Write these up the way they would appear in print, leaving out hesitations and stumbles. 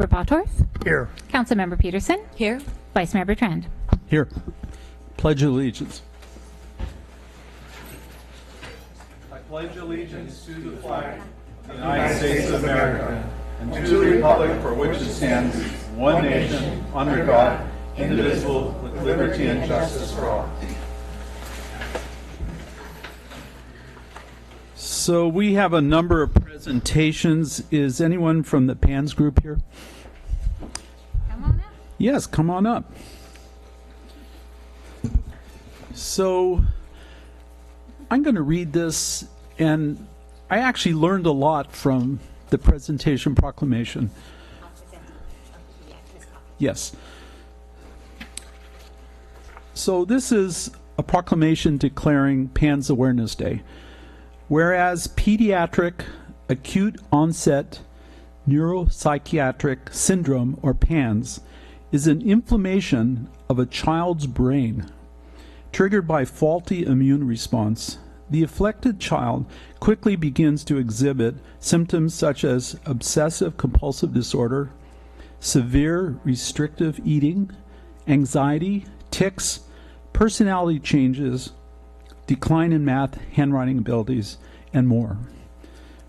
Bottorff. Here. Councilmember Peterson. Here. Vice Mayor Bertrand. Here. Pledge allegiance. I pledge allegiance to the flag of the United States of America and to the republic for which it stands, one nation, under God, indivisible, with liberty and justice for all. So we have a number of presentations. Is anyone from the PANS group here? Come on up. Yes, come on up. So I'm going to read this, and I actually learned a lot from the presentation proclamation. Yes. So this is a proclamation declaring PANS Awareness Day. Whereas pediatric acute onset neuropsychiatric syndrome, or PANS, is an inflammation of a child's brain triggered by faulty immune response, the afflicted child quickly begins to exhibit symptoms such as obsessive compulsive disorder, severe restrictive eating, anxiety, tics, personality changes, decline in math, handwriting abilities, and more.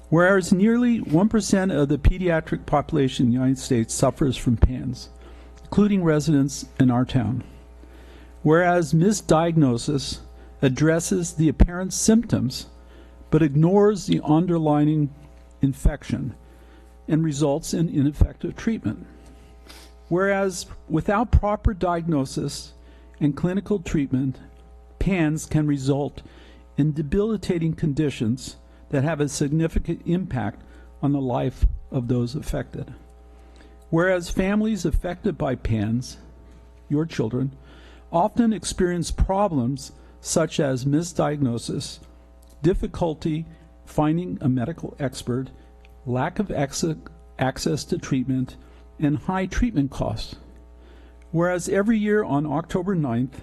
Whereas nearly 1% of the pediatric population in the United States suffers from PANS, including residents in our town. Whereas misdiagnosis addresses the apparent symptoms but ignores the underlying infection and results in ineffective treatment. Whereas without proper diagnosis and clinical treatment, PANS can result in debilitating conditions that have a significant impact on the life of those affected. Whereas families affected by PANS, your children, often experience problems such as misdiagnosis, difficulty finding a medical expert, lack of access to treatment, and high treatment costs. Whereas every year on October 9th,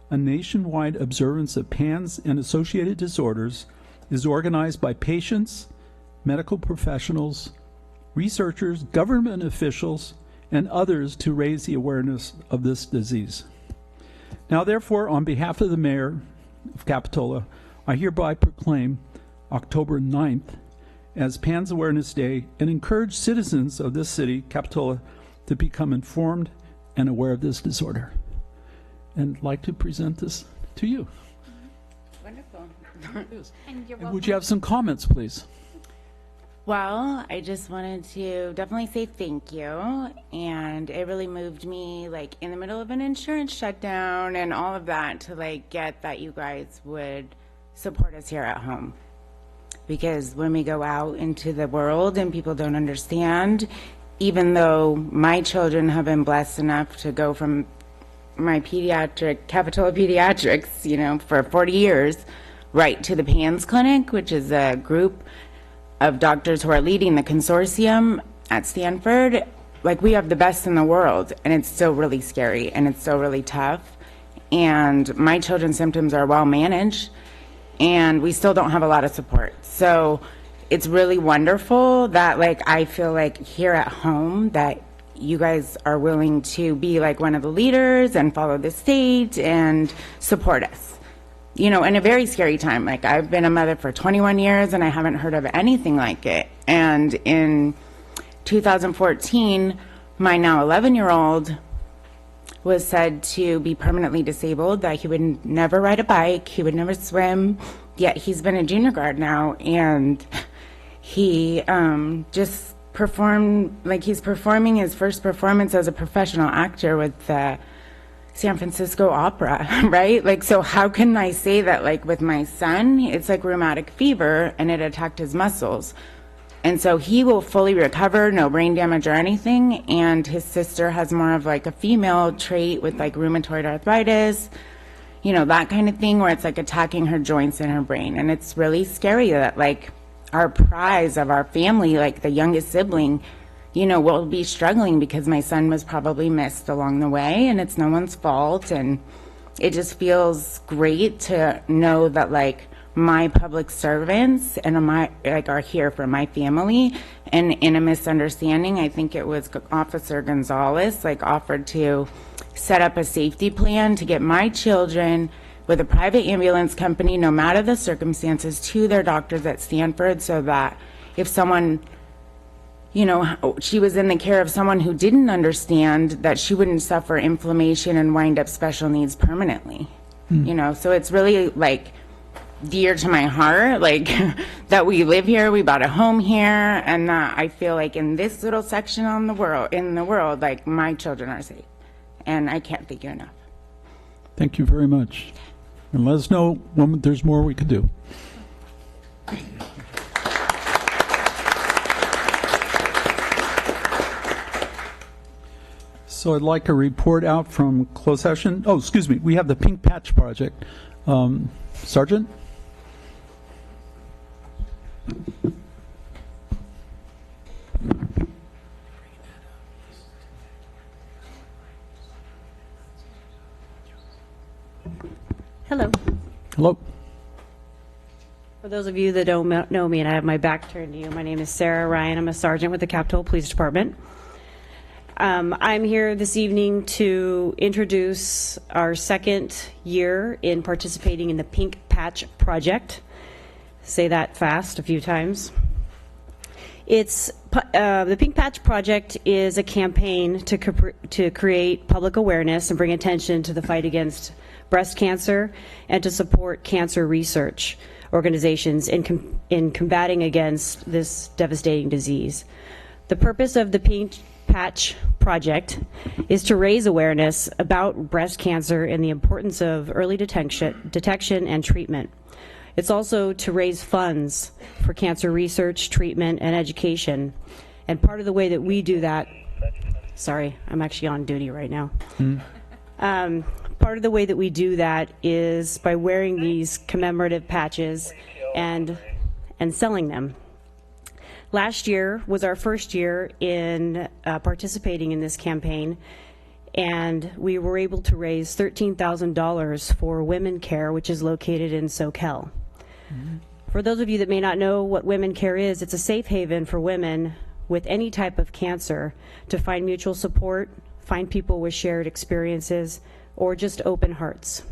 a nationwide observance of PANS and associated disorders is organized by patients, medical professionals, researchers, government officials, and others to raise the awareness of this disease. Now, therefore, on behalf of the Mayor of Capitola, I hereby proclaim October 9th as PANS Awareness Day and encourage citizens of this city, Capitola, to become informed and aware of this disorder. And I'd like to present this to you. Wonderful. And you're And welcome. would you have some comments, please? Well, I just wanted to definitely say thank you. And it really moved me, like, in the middle of an insurance shutdown and all of that, to, like, get that you guys would support us here at home. Because when we go out into the world and people don't understand, even though my children have been blessed enough to go from my Capitola Pediatrics, you know, for 40 years, right to the PANS Clinic, which is a group of doctors who are leading the consortium at Stanford. Like, we have the best in the world, and it's still really scary, and it's still really tough. And my children's symptoms are well managed, and we still don't have a lot of support. So it's really wonderful that, like, I feel like here at home that you guys are willing to be like one of the leaders and follow the state and support us, you know, in a very scary time. Like, I've been a mother for 21 years and I haven't heard of anything like it. And in 2014, my now 11-year-old was said to be permanently disabled, that he would never ride a bike, he would never swim, yet he's been a junior guard now, and he just performed, like, he's performing his first performance as a professional actor with the San Francisco Opera, right? Like, so how can I say that, like, with my son, it's like rheumatic fever and it attacked his muscles. And so he will fully recover, no brain damage or anything. And his sister has more of like a female trait with like rheumatoid arthritis, you know, that kind of thing, where it's like attacking her joints and her brain. And it's really scary that, like, our prize of our family, like the youngest sibling, you know, will be struggling because my son was probably missed along the way, and it's no one's fault. And it just feels great to know that, like, my public servants and are here for my family. And in a misunderstanding, I think it was Officer Gonzalez, offered to set up a safety plan to get my children with a private ambulance company, no matter the circumstances, to their doctors at Stanford, so that if someone, she was in the care of someone who didn't understand, that she wouldn't suffer inflammation and wind up special needs permanently. So it's really dear to my heart, that we live here, we bought a home here, and that I feel like in this little section in the world, my children are safe. And I can't thank you enough. Thank you very much. And let us know when there's more we could do. So I'd like a report out from closed session. Oh, excuse me. We have the Pink Patch Project. Sergeant? Hello. Hello. For those of you that don't know me and I have my back turned to you, my name is Sarah Ryan. I'm a sergeant with the Capitola Police Department. I'm here this evening to introduce our second year in participating in the Pink Patch Project. Say that fast a few times. The Pink Patch Project is a campaign to create public awareness and bring attention to the fight against breast cancer and to support cancer research organizations in combating against this devastating disease. The purpose of the Pink Patch Project is to raise awareness about breast cancer and the importance of early detection and treatment. It's also to raise funds for cancer research, treatment, and education. And part of the way that we do that, sorry, I'm actually on duty right now. Part of the way that we do that is by wearing these commemorative patches and selling them. Last year was our first year in participating in this campaign, and we were able to raise $13,000 for Women Care, which is located in Soquel. For those of you that may not know what Women Care is, it's a safe haven for women with any type of cancer to find mutual support, find people with shared experiences, or just open hearts.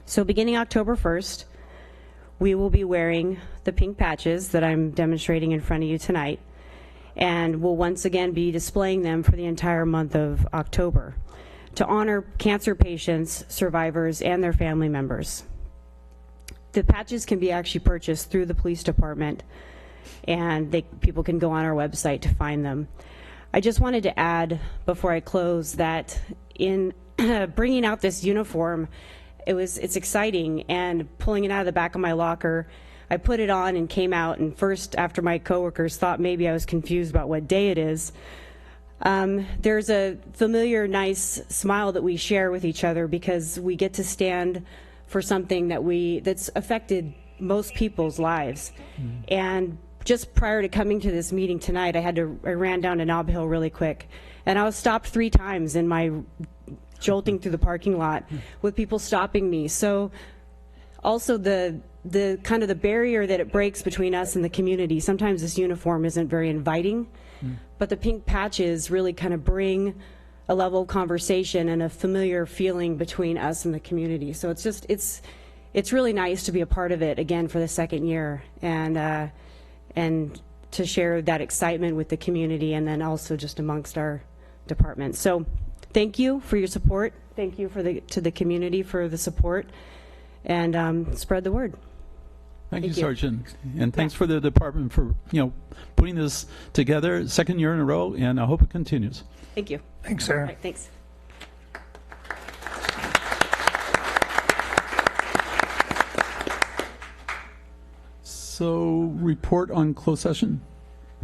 So beginning October 1st, we will be wearing the pink patches that I'm demonstrating in front of you tonight, and we'll once again be displaying them for the entire month of October to honor cancer patients, survivors, and their family members. The patches can be actually purchased through the police department, and people can go on our website to find them. I just wanted to add before I close that in bringing out this uniform, it's exciting, and pulling it out of the back of my locker, I put it on and came out, and first, after my coworkers thought maybe I was confused about what day it is, there's a familiar, nice smile that we share with each other because we get to stand for something that's affected most people's lives. And just prior to coming to this meeting tonight, I ran down to Nob Hill really quick, and I was stopped 3 times in my jolting through the parking lot with people stopping me. So also the kind of the barrier that it breaks between us and the community. Sometimes this uniform isn't very inviting, but the pink patches really kind of bring a level of conversation and a familiar feeling between us and the community. So it's really nice to be a part of it again for the second year, and to share that excitement with the community and then also just amongst our departments. So thank you for your support. Thank you to the community for the support, and spread the word. Thank you, Sergeant, and thanks for the department for putting this together, second year in a row, and I hope it continues. Thank you. Thanks, Sarah. All right, thanks. So, report on closed session.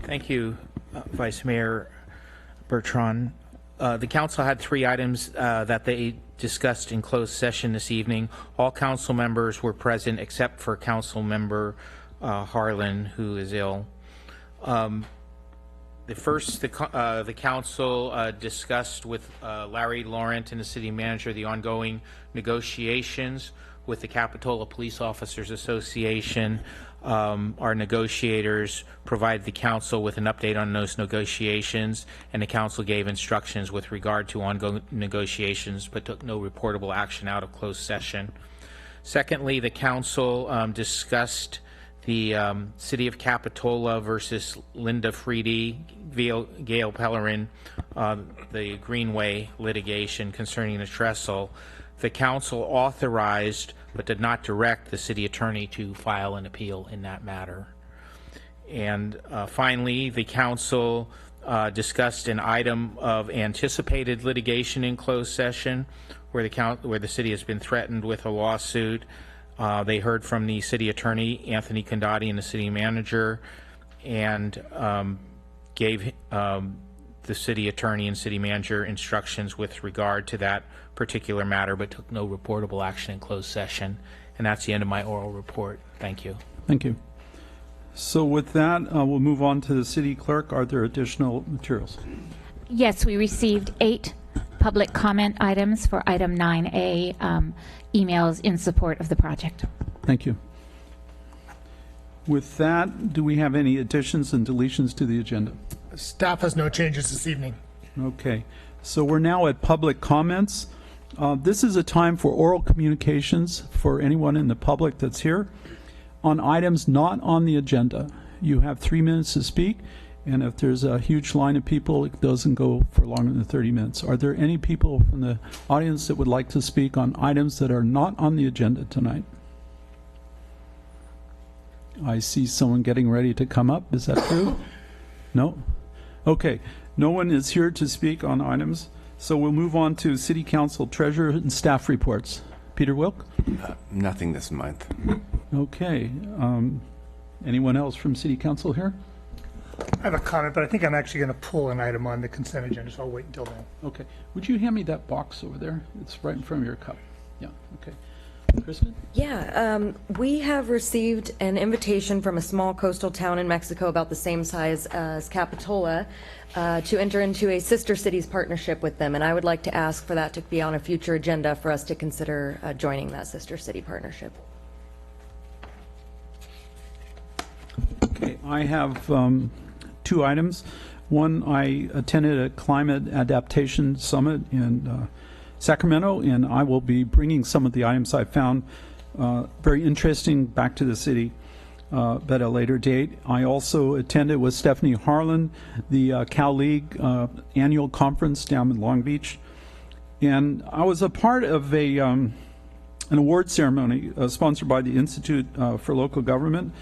Thank you, Vice Mayor Bertrand. The council had 3 items that they discussed in closed session this evening. All council members were present except for Council Member Harlan, who is ill. The council discussed with Larry Laurent and the city manager the ongoing negotiations with the Capitola Police Officers Association. Our negotiators provided the council with an update on those negotiations, and the council gave instructions with regard to ongoing negotiations, but took no reportable action out of closed session. Secondly, the council discussed the City of Capitola versus Linda Freedy, Gail Pellerin, the Greenway litigation concerning the trestle. The council authorized but did not direct the city attorney to file an appeal in that matter. And finally, the council discussed an item of anticipated litigation in closed session where the city has been threatened with a lawsuit. They heard from the city attorney, Anthony Condotti, and the city manager, and gave the city attorney and city manager instructions with regard to that particular matter, but took no reportable action in closed session. And that's the end of my oral report. Thank you. Thank you. So with that, we'll move on to the city clerk. Are there additional materials? Yes, we received 8 public comment items for item 9A, emails in support of the project. Thank you. With that, do we have any additions and deletions to the agenda? Staff has no changes this evening. Okay, so we're now at public comments. This is a time for oral communications for anyone in the public that's here on items not on the agenda. You have 3 minutes to speak, and if there's a huge line of people, it doesn't go for longer than 30 minutes. Are there any people from the audience that would like to speak on items that are not on the agenda tonight? I see someone getting ready to come up. Is that true? No? Okay. No one is here to speak on items, so we'll move on to City Council Treasurer and staff reports. Peter Wilk? Nothing this month. Okay. Anyone else from City Council here? I have a comment, but I think I'm actually going to pull an item on the consent agenda, so I'll wait until then. Okay. Would you hand me that box over there? It's right in front of your cup. Yeah, okay. Kristen? Yeah, we have received an invitation from a small coastal town in Mexico about the same size as Capitola to enter into a sister cities partnership with them, and I would like to ask for that to be on a future agenda for us to consider joining that sister city partnership. Okay, I have 2 items. One, I attended a climate adaptation summit in Sacramento, and I will be bringing some of the items I found very interesting back to the city but at a later date. I also attended with Stephanie Harlan the Cal League annual conference down in Long Beach, and I was a part of an award ceremony sponsored by the Institute for Local Government.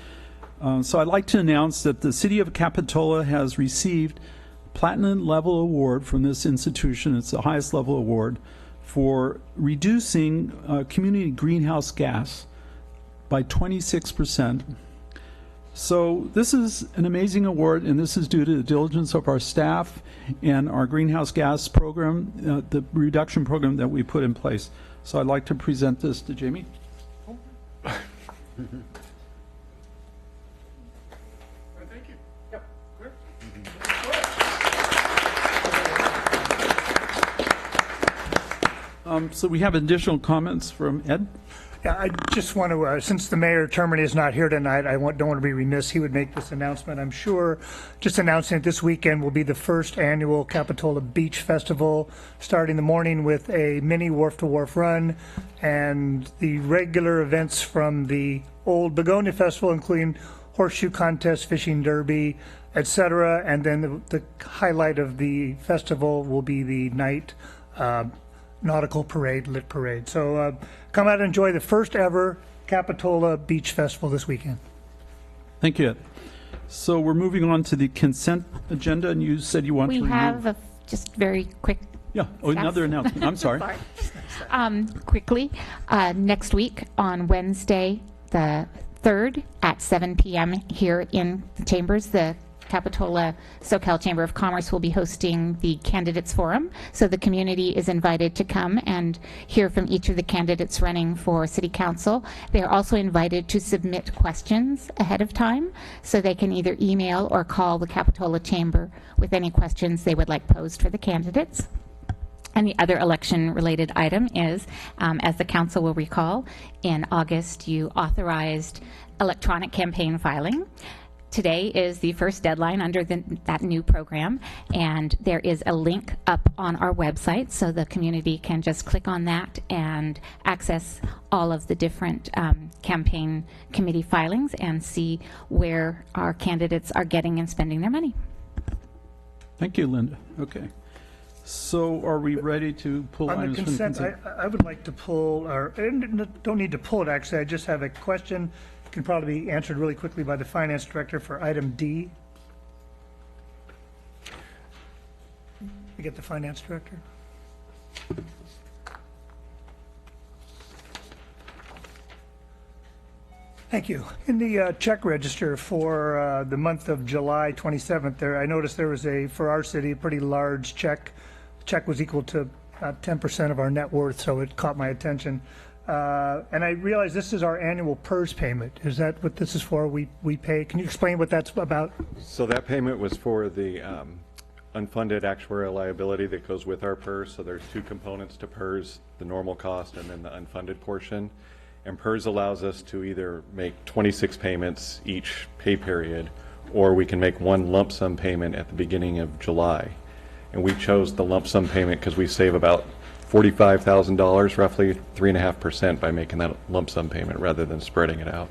So I'd like to announce that the City of Capitola has received a platinum level award from this institution. It's the highest level award for reducing community greenhouse gas by 26%. So this is an amazing award, and this is due to the diligence of our staff and our greenhouse gas program, the reduction program that we put in place. So I'd like to present this to Jamie. So we have additional comments from Ed. Yeah, I just want to, since the mayor Termini is not here tonight, don't want to be remiss. He would make this announcement, I'm sure. Just announcing it this weekend will be the first annual Capitola Beach Festival, starting the morning with a mini wharf to wharf run, and the regular events from the old Begonia Festival, including horseshoe contest, fishing derby, etc. And then the highlight of the festival will be the night nautical parade, lit parade. So come out and enjoy the first ever Capitola Beach Festival this weekend. Thank you, Ed. So we're moving on to the consent agenda, and you said you want to We have just very quick. Yeah, another announcement. I'm sorry. Quickly, next week on Wednesday, the 3rd at 7 p.m. here in the chambers, the Capitola SoCal Chamber of Commerce will be hosting the Candidates Forum. So the community is invited to come and hear from each of the candidates running for City Council. They are also invited to submit questions ahead of time, so they can either email or call the Capitola Chamber with any questions they would like posed for the candidates. And the other election-related item is, as the council will recall, in August you authorized electronic campaign filing. Today is the first deadline under that new program, and there is a link up on our website, so the community can just click on that and access all of the different campaign committee filings and see where our candidates are getting and spending their money. Thank you, Linda. Okay. So are we ready to pull On the items from the consent, consent? I would like to pull, or don't need to pull it, actually. I just have a question. Can probably be answered really quickly by the finance director for item D. You get the finance director? Thank you. In the check register for the month of July 27th, there I noticed there was for our city, a pretty large check. The check was equal to about 10% of our net worth, so it caught my attention. And I realize this is our annual PERS payment. Is that what this is for? We pay. Can you explain what that's about? So that payment was for the unfunded actuarial liability that goes with our PERS. So there's two components to PERS, the normal cost and then the unfunded portion. And PERS allows us to either make 26 payments each pay period, or we can make one lump sum payment at the beginning of July. And we chose the lump sum payment because we save about $45,000, roughly 3.5%, by making that lump sum payment rather than spreading it out.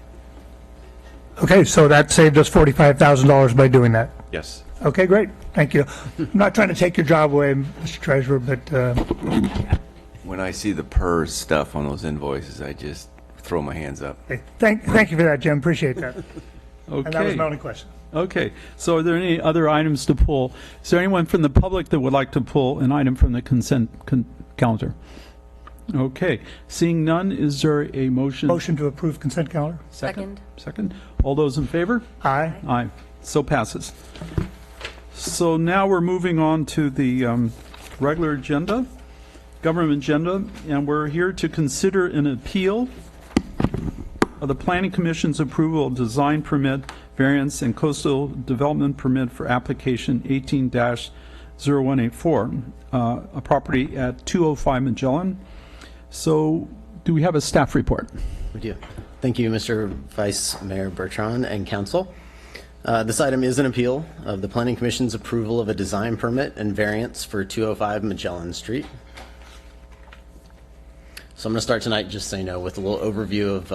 Okay, so that saved us $45,000 by doing that. Yes. Okay, great. Thank you. I'm not trying to take your job away, Mr. Treasurer, but When I see the PERS stuff on those invoices, I just throw my hands up. hey, thank you for that, Jim. Appreciate that. And that was Okay. my only question. Okay. So are there any other items to pull? Is there anyone from the public that would like to pull an item from the consent calendar? Okay. Seeing none, is there a motion? Motion to approve consent calendar? Second. Second. All those in favor? Aye. Aye. So passes. So now we're moving on to the regular agenda, government agenda, and we're here to consider an appeal of the Planning Commission's approval of design permit variance and coastal development permit for application 18-0184, a property at 205 Magellan. So do we have a staff report? We do. Thank you, Mr. Vice Mayor Bertrand and Council. This item is an appeal of the Planning Commission's approval of a design permit and variance for 205 Magellan Street. So I'm going to start tonight, just so you know, with a little overview of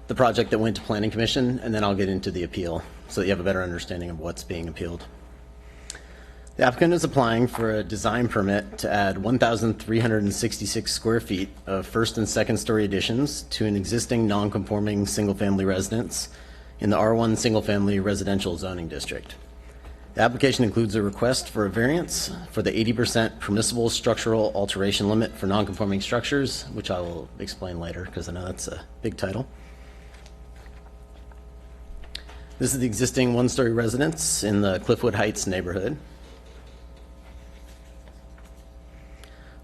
the project that went to Planning Commission, and then I'll get into the appeal so that you have a better understanding of what's being appealed. The applicant is applying for a design permit to add 1,366 square feet of first and second story additions to an existing non-conforming single-family residence in the R1 single-family residential zoning district. The application includes a request for a variance for the 80% permissible structural alteration limit for non-conforming structures, which I will explain later because I know that's a big title. This is the existing one-story residence in the Cliffwood Heights neighborhood.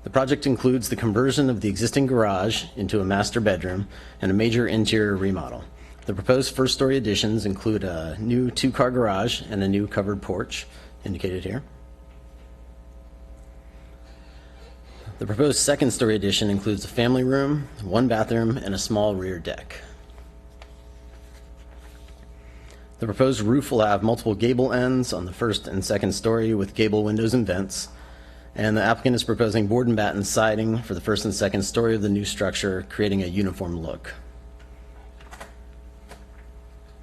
The project includes the conversion of the existing garage into a master bedroom and a major interior remodel. The proposed first-story additions include a new two-car garage and a new covered porch, indicated here. The proposed second-story addition includes a family room, one bathroom, and a small rear deck. The proposed roof will have multiple gable ends on the first and second story with gable windows and vents. And the applicant is proposing board and batten siding for the first and second story of the new structure, creating a uniform look.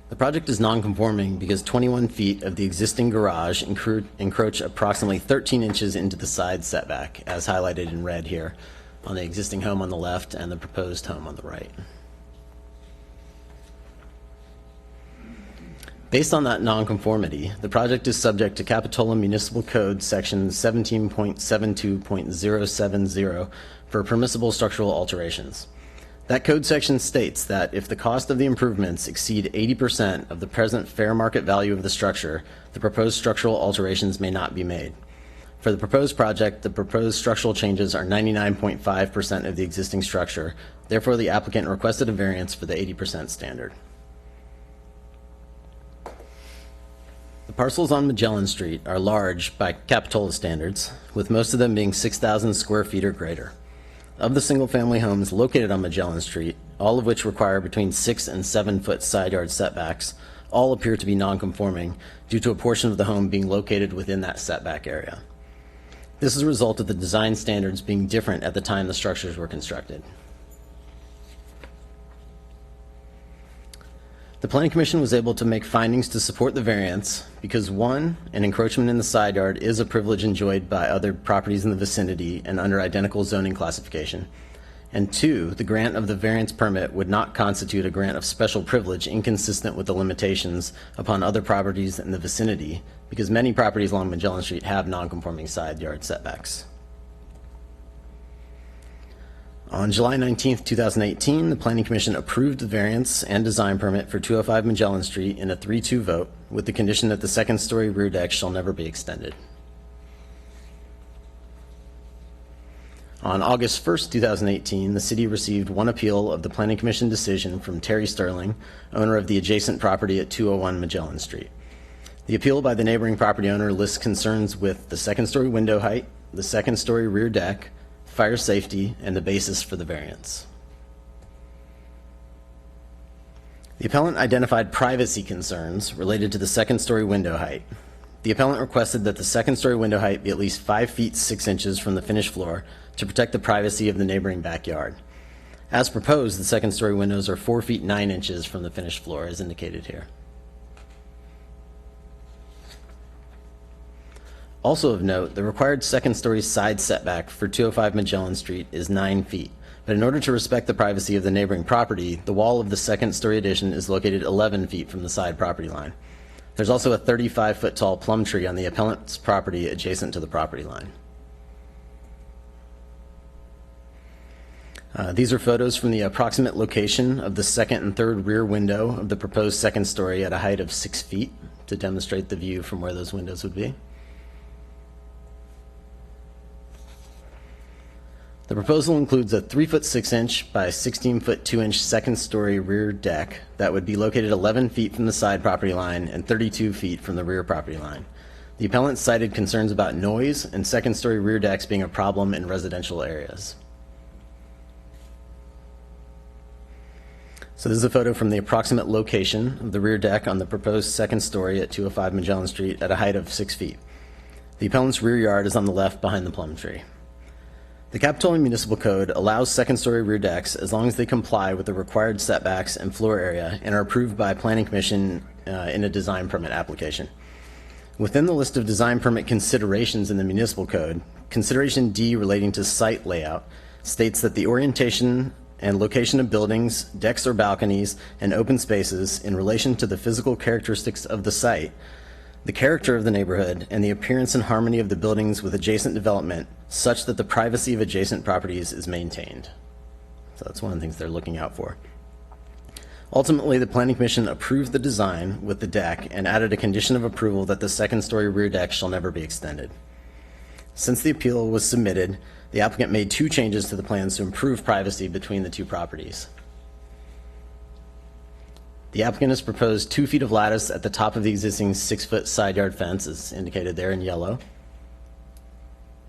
The project is non-conforming because 21 feet of the existing garage encroach approximately 13 inches into the side setback, as highlighted in red here, on the existing home on the left and the proposed home on the right. Based on that nonconformity, the project is subject to Capitola Municipal Code Section 17.72.070 for permissible structural alterations. That code section states that if the cost of the improvements exceed 80% of the present fair market value of the structure, the proposed structural alterations may not be made. For the proposed project, the proposed structural changes are 99.5% of the existing structure. Therefore, the applicant requested a variance for the 80% standard. The The parcels on Magellan Street are large by Capitola standards, with most of them being 6,000 square feet or greater. Of the single-family homes located on Magellan Street, all of which require between 6 and 7 foot side yard setbacks, all appear to be non-conforming due to a portion of the home being located within that setback area. This is a result of the design standards being different at the time the structures were constructed. The Planning Commission was able to make findings to support the variance because, one, an encroachment in the side yard is a privilege enjoyed by other properties in the vicinity and under identical zoning classification, and two, the grant of the variance permit would not constitute a grant of special privilege inconsistent with the limitations upon other properties in the vicinity because many properties along Magellan Street have non-conforming side yard setbacks. On July 19, 2018, the Planning Commission approved the variance and design permit for 205 Magellan Street in a 3-2 vote with the condition that the second-story rear deck shall never be extended. On August 1st, 2018, the city received one appeal of the Planning Commission decision from Terry Sterling, owner of the adjacent property at 201 Magellan Street. The appeal by the neighboring property owner lists concerns with the second-story window height, the second-story rear deck, fire safety, and the basis for the variance. The appellant identified privacy concerns related to the second-story window height. The appellant requested that the second-story window height be at least 5 feet 6 inches from the finished floor to protect the privacy of the neighboring backyard. As proposed, the second-story windows are 4 feet 9 inches from the finished floor, as indicated here. Also of note, the required second-story side setback for 205 Magellan Street is 9 feet, but in order to respect the privacy of the neighboring property, the wall of the second-story addition is located 11 feet from the side property line. There's also a 35-foot-tall plum tree on the appellant's property adjacent to the property line. These are photos from the approximate location of the second and third rear window of the proposed second story at a height of 6 feet to demonstrate the view from where those windows would be. The proposal includes a 3-foot 6-inch by 16-foot 2-inch second-story rear deck that would be located 11 feet from the side property line and 32 feet from the rear property line. The appellant cited concerns about noise and second-story rear decks being a problem in residential areas. So this is a photo from the approximate location of the rear deck on the proposed second story at 205 Magellan Street at a height of 6 feet. The appellant's rear yard is on the left behind the plum tree. The Capitola Municipal Code allows second-story rear decks as long as they comply with the required setbacks and floor area and are approved by Planning Commission in a design permit application. Within the list of design permit considerations in the Municipal Code, Consideration D relating to site layout states that the orientation and location of buildings, decks or balconies, and open spaces in relation to the physical characteristics of the site, the character of the neighborhood, and the appearance and harmony of the buildings with adjacent development such that the privacy of adjacent properties is maintained. So that's one of the things they're looking out for. Ultimately, the Planning Commission approved the design with the deck and added a condition of approval that the second-story rear deck shall never be extended. Since the appeal was submitted, the applicant made 2 changes to the plans to improve privacy between the 2 properties. The applicant has proposed 2 feet of lattice at the top of the existing 6-foot side yard fence, as indicated there in yellow.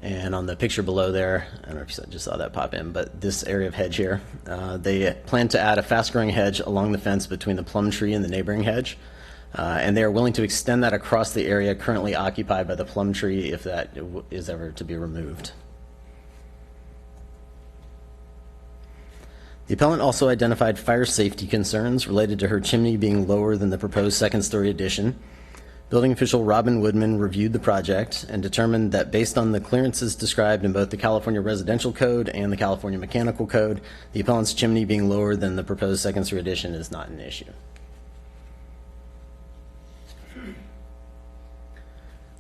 And on the picture below there, I don't know if you just saw that pop in, but this area of hedge here, they plan to add a fast-growing hedge along the fence between the plum tree and the neighboring hedge. And they are willing to extend that across the area currently occupied by the plum tree if that is ever to be removed. The appellant also identified fire safety concerns related to her chimney being lower than the proposed second-story addition. Building official Robin Woodman reviewed the project and determined that based on the clearances described in both the California Residential Code and the California Mechanical Code, the appellant's chimney being lower than the proposed second-story addition is not an issue.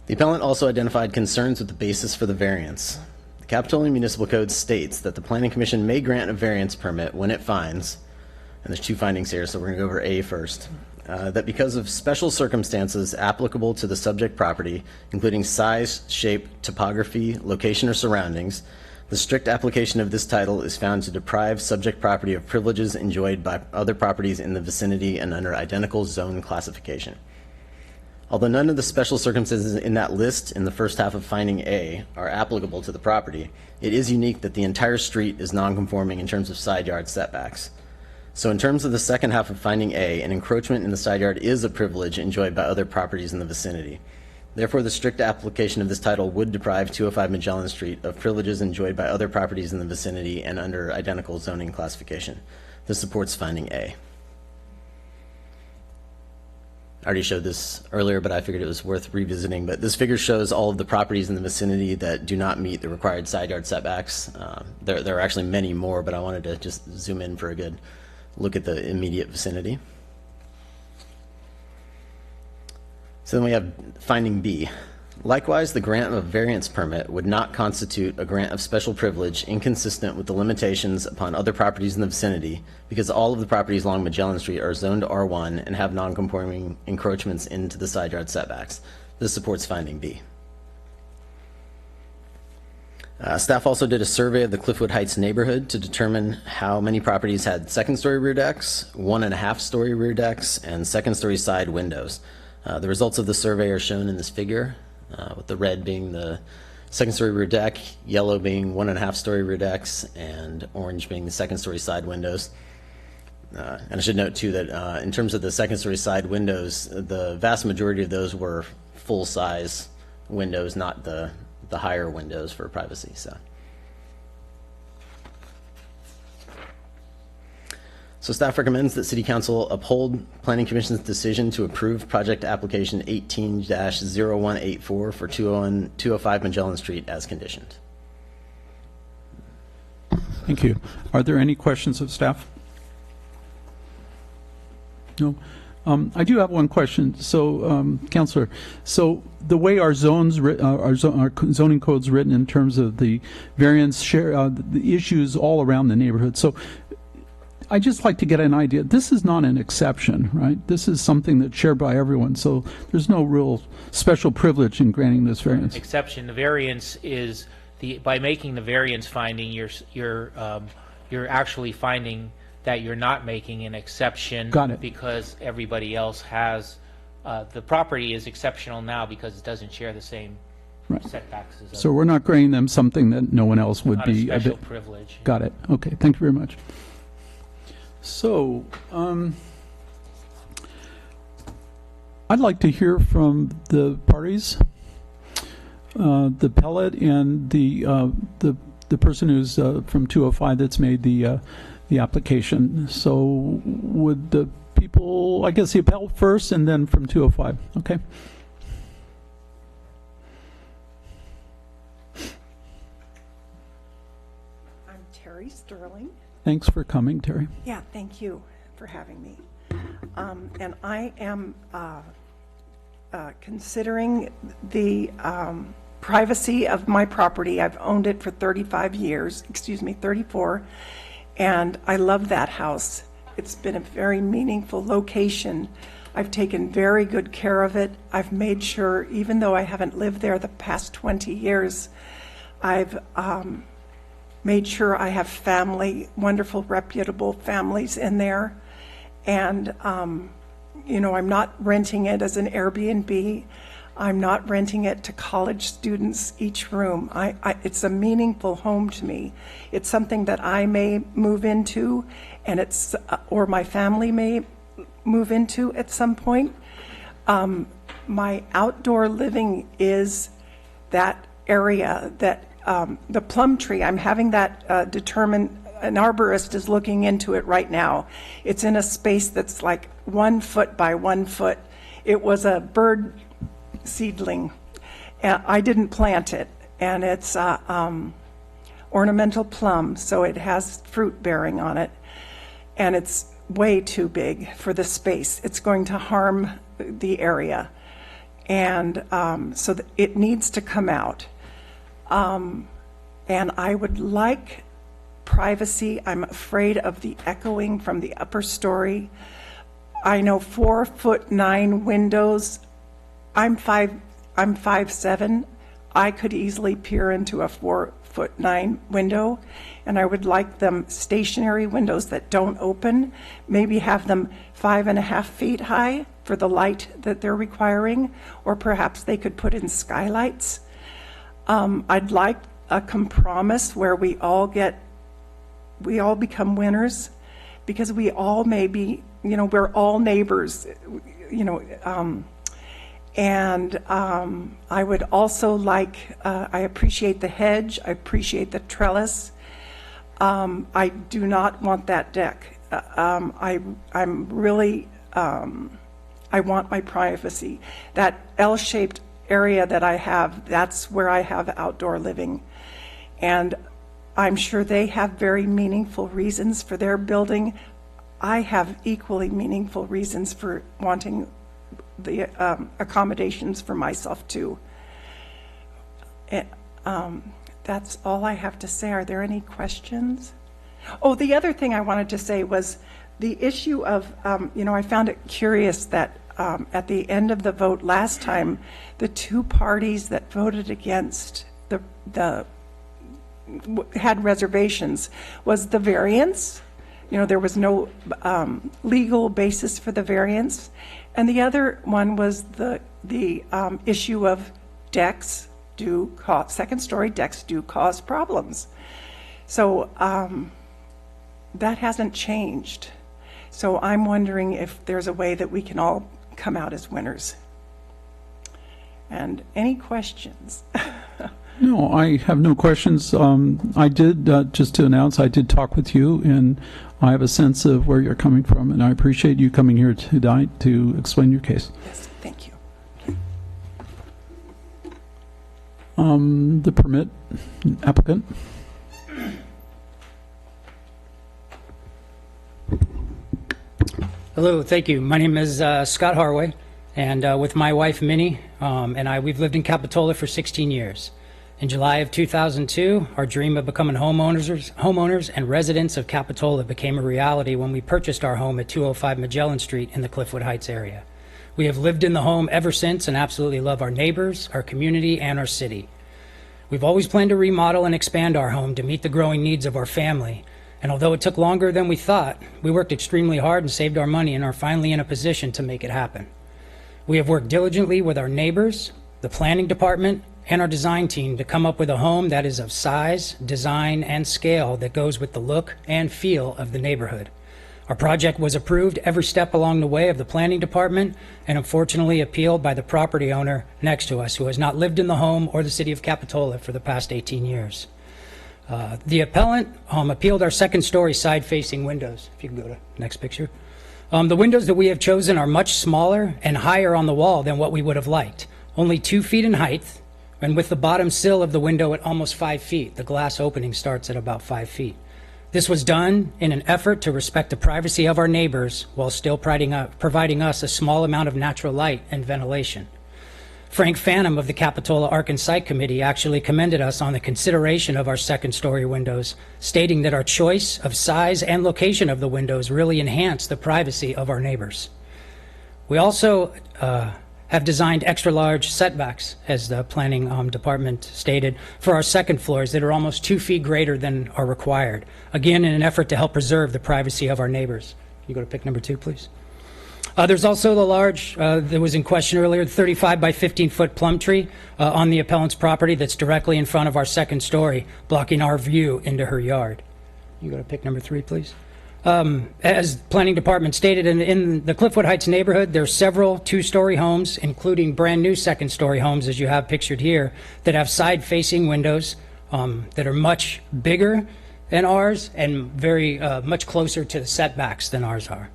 The appellant also identified concerns with the basis for the variance. The Capitola Municipal Code states that the Planning Commission may grant a variance permit when it finds, and there's 2 findings here, so we're going to go over A first, that because of special circumstances applicable to the subject property, including size, shape, topography, location, or surroundings, the strict application of this title is found to deprive subject property of privileges enjoyed by other properties in the vicinity and under identical zone classification. Although none of the special circumstances in that list in the first half of finding A are applicable to the property, it is unique that the entire street is non-conforming in terms of side yard setbacks. So in terms of the second half of finding A, an encroachment in the side yard is a privilege enjoyed by other properties in the vicinity. Therefore, the strict application of this title would deprive 205 Magellan Street of privileges enjoyed by other properties in the vicinity and under identical zoning classification. This supports finding A. I already showed this earlier, but I figured it was worth revisiting. But this figure shows all of the properties in the vicinity that do not meet the required side yard setbacks. There are actually many more, but I wanted to just zoom in for a good look at the immediate vicinity. So then we have finding B. Likewise, the grant of a variance permit would not constitute a grant of special privilege inconsistent with the limitations upon other properties in the vicinity because all of the properties along Magellan Street are zoned R1 and have non-conforming encroachments into the side yard setbacks. This supports finding B. Staff also did a survey of the Cliffwood Heights neighborhood to determine how many properties had second-story rear decks, 1.5-story rear decks, and second-story side windows. The results of the survey are shown in this figure, with the red being the second-story rear deck, yellow being 1.5-story rear decks, and orange being the second-story side windows. And I should note, too, that in terms of the second-story side windows, the vast majority of those were full-size windows, not the higher windows for privacy. So staff recommends that City Council uphold Planning Commission's decision to approve project application 18-0184 for 205 Magellan Street as conditioned. Thank you. Are there any questions of staff? No. I do have one question. So, Councillor, so the way our our zoning code's written in terms of the variance share, the issues all around the neighborhood. So, I just like to get an idea. This is not an exception, right? This is something that's shared by everyone. So, there's no real special privilege in granting this variance. Exception. The variance is by making the variance finding, you're actually finding that you're not making an exception. Got it. Because everybody else has, the property is exceptional now because it doesn't share the same setbacks as So we're not granting them something that no one else would not be. a special privilege. Got it. Okay, thank you very much. So, I'd like to hear from the parties, the pellet and the person who's from 205 that's made the application. So would the people, I guess the appellant first and then from 205, okay? I'm Terry Sterling. Thanks for coming, Terry. Yeah, thank you for having me. And I am considering the privacy of my property. I've owned it for 34, and I love that house. It's been a very meaningful location. I've taken very good care of it. I've made sure, even though I haven't lived there the past 20 years, I've made sure I have family, wonderful, reputable families in there. And, you know, I'm not renting it as an Airbnb. I'm not renting it to college students, each room. It's a meaningful home to me. It's something that I may move into, and it's, or my family may move into at some point. My outdoor living is that area that, the plum tree, I'm having that determined. An arborist is looking into it right now. It's in a space that's like 1 foot by 1 foot. It was a bird seedling. I didn't plant it, and it's ornamental plum, so it has fruit bearing on it, and it's way too big for the space. It's going to harm the area, and so it needs to come out. And I would like privacy. I'm afraid of the echoing from the upper story. I know 4'9" windows. I'm 5'7". I could easily peer into a 4'9" window, and I would like them stationary windows that don't open, maybe have them 5.5 feet high for the light that they're requiring, or perhaps they could put in skylights. I'd like a compromise where we all become winners, because we all may be, we're all neighbors, and I would also like, I appreciate the hedge, I appreciate the trellis. I do not want that deck. I'm really, I want my privacy. That L-shaped area that I have, that's where I have outdoor living. And I'm sure they have very meaningful reasons for their building. I have equally meaningful reasons for wanting the accommodations for myself too. That's all I have to say. Are there any questions? Oh, the other thing I wanted to say was the issue of, I found it curious that at the end of the vote last time, the two parties that voted against had reservations was the variance. There was no legal basis for the variance. And the other one was the issue of decks second-story decks do cause problems. So that hasn't changed. So I'm wondering if there's a way that we can all come out as winners. And any questions? No, I have no questions. I did, just to announce, I did talk with you, and I have a sense of where you're coming from, and I appreciate you coming here tonight to explain your case. Yes, thank you. The permit applicant. Hello, thank you. My name is Scott Harway, and with my wife Minnie we've lived in Capitola for 16 years. In July of 2002, our dream of becoming homeowners and residents of Capitola became a reality when we purchased our home at 205 Magellan Street in the Cliffwood Heights area. We have lived in the home ever since and absolutely love our neighbors, our community, and our city. We've always planned to remodel and expand our home to meet the growing needs of our family. And although it took longer than we thought, we worked extremely hard and saved our money and are finally in a position to make it happen. We have worked diligently with our neighbors, the planning department, and our design team to come up with a home that is of size, design, and scale that goes with the look and feel of the neighborhood. Our project was approved every step along the way of the planning department and unfortunately appealed by the property owner next to us, who has not lived in the home or the city of Capitola for the past 18 years. The appellant appealed our second-story side-facing windows. If you can go to the next picture. The windows that we have chosen are much smaller and higher on the wall than what we would have liked. Only 2 feet in height, and with the bottom sill of the window at almost 5 feet. The glass opening starts at about 5 feet. This was done in an effort to respect the privacy of our neighbors while still providing us a small amount of natural light and ventilation. Frank Phantom of the Capitola Arc and Site Committee actually commended us on the consideration of our second-story windows, stating that our choice of size and location of the windows really enhanced the privacy of our neighbors. We also have designed extra-large setbacks, as the planning department stated, for our second floors that are almost 2 feet greater than are required, again in an effort to help preserve the privacy of our neighbors. Can you go to pic number 2, please? There's also the large, that was in question earlier, the 35 by 15-foot plum tree on the appellant's property that's directly in front of our second story, blocking our view into her yard. Can you go to pic number 3, please? As planning department stated, in the Cliffwood Heights neighborhood, there are several 2-story homes, including brand new second-story homes, as you have pictured here, that have side-facing windows that are much bigger than ours and very much closer to the setbacks than ours are.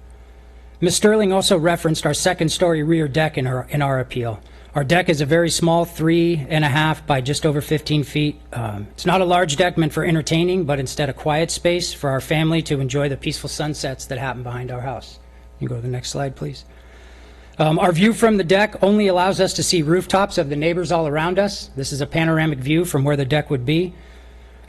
Ms. Sterling also referenced our second-story rear deck in our appeal. Our deck is a very small 3.5 by just over 15 feet. It's not a large deck meant for entertaining, but instead a quiet space for our family to enjoy the peaceful sunsets that happen behind our house. You can go to the next slide, please. Our view from the deck only allows us to see rooftops of the neighbors all around us. This is a panoramic view from where the deck would be.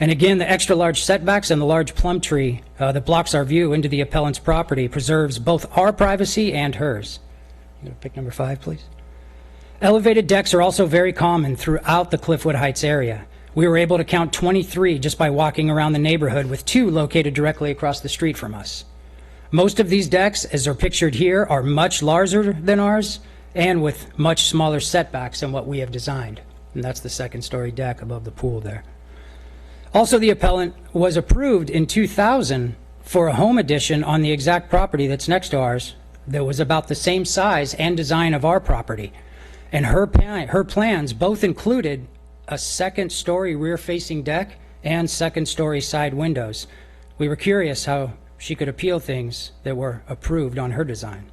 And again, the extra large setbacks and the large plum tree that blocks our view into the appellant's property preserves both our privacy and hers. You go to pic number 5, please. Elevated decks are also very common throughout the Cliffwood Heights area. We were able to count 23 just by walking around the neighborhood, with 2 located directly across the street from us. Most of these decks, as are pictured here, are much larger than ours and with much smaller setbacks than what we have designed. And that's the second-story deck above the pool there. Also, the appellant was approved in 2000 for a home addition on the exact property that's next to ours that was about the same size and design of our property. And her plans both included a second-story rear-facing deck and second-story side windows. We were curious how she could appeal things that were approved on her design.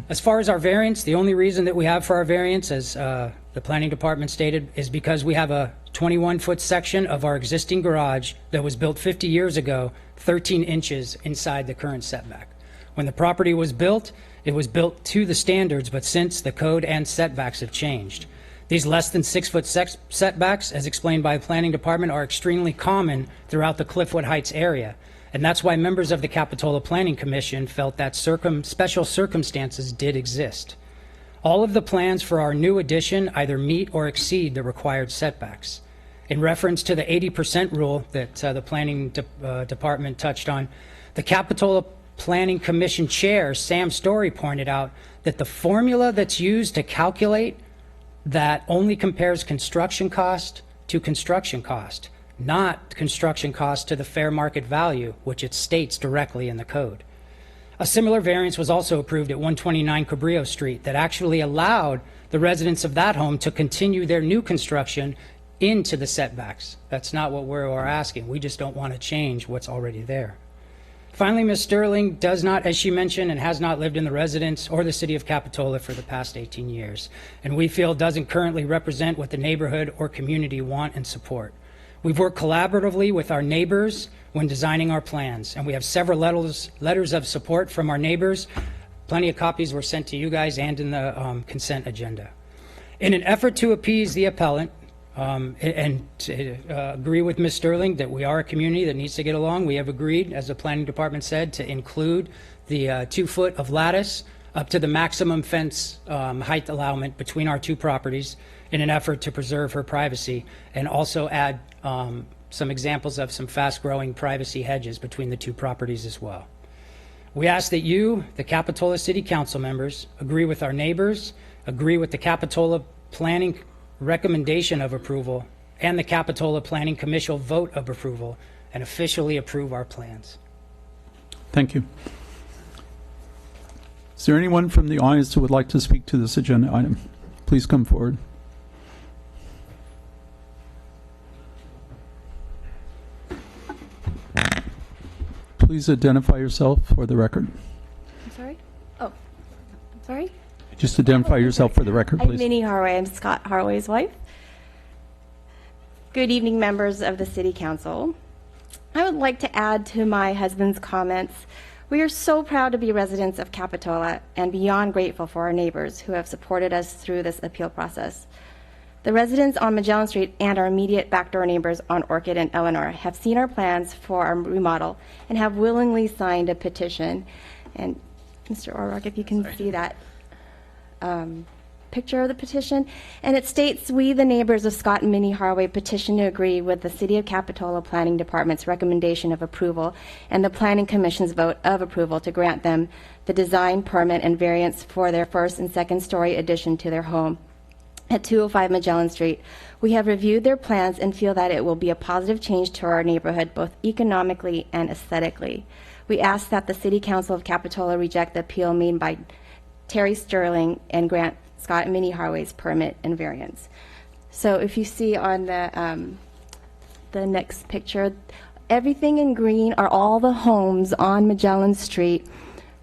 As far as our variance, the only reason that we have for our variance, as the planning department stated, is because we have a 21-foot section of our existing garage that was built 50 years ago, 13 inches inside the current setback. When the property was built, it was built to the standards, but since the code and setbacks have changed. These less than 6-foot setbacks, as explained by the planning department, are extremely common throughout the Cliffwood Heights area. And that's why members of the Capitola Planning Commission felt that special circumstances did exist. All of the plans for our new addition either meet or exceed the required setbacks. In reference to the 80% rule that the planning department touched on, the Capitola Planning Commission Chair, Sam Story, pointed out that the formula that's used to calculate that only compares construction cost to construction cost, not construction cost to the fair market value, which it states directly in the code. A similar variance was also approved at 129 Cabrillo Street that actually allowed the residents of that home to continue their new construction into the setbacks. That's not what we're asking. We just don't want to change what's already there. Finally, Ms. Sterling does not, as she mentioned, and has not lived in the residence or the city of Capitola for the past 18 years, and we feel doesn't currently represent what the neighborhood or community want and support. We've worked collaboratively with our neighbors when designing our plans, and we have several letters of support from our neighbors. Plenty of copies were sent to you guys and in the consent agenda. In an effort to appease the appellant and to agree with Ms. Sterling that we are a community that needs to get along, we have agreed, as the planning department said, to include the 2 foot of lattice up to the maximum fence height allowance between our two properties in an effort to preserve her privacy, and also add some examples of some fast-growing privacy hedges between the two properties as well. We ask that you, the Capitola City Council members, agree with our neighbors, agree with the Capitola Planning recommendation of approval, and the Capitola Planning Commission vote of approval, and officially approve our plans. Thank you. Is there anyone from the audience who would like to speak to this agenda item? Please come forward. Please identify yourself for the record. I'm sorry? Oh, I'm sorry? Just identify yourself for the record, please. I'm Minnie Harway. I'm Scott Harway's wife. Good evening, members of the City Council. I would like to add to my husband's comments. We are so proud to be residents of Capitola and beyond grateful for our neighbors who have supported us through this appeal process. The residents on Magellan Street and our immediate backdoor neighbors on Orchid and Eleanor have seen our plans for our remodel and have willingly signed a petition. And Mr. Orrock, if you can see that picture of the petition, and it states, "We, the neighbors of Scott and Minnie Harway, petition to agree with the City of Capitola Planning Department's recommendation of approval and the Planning Commission's vote of approval to grant them the design permit and variance for their first and second story addition to their home at 205 Magellan Street. We have reviewed their plans and feel that it will be a positive change to our neighborhood, both economically and aesthetically. We ask that the City Council of Capitola reject the appeal made by Terry Sterling and grant Scott and Minnie Harway's permit and variance." So if you see on the next picture, everything in green are all the homes on Magellan Street.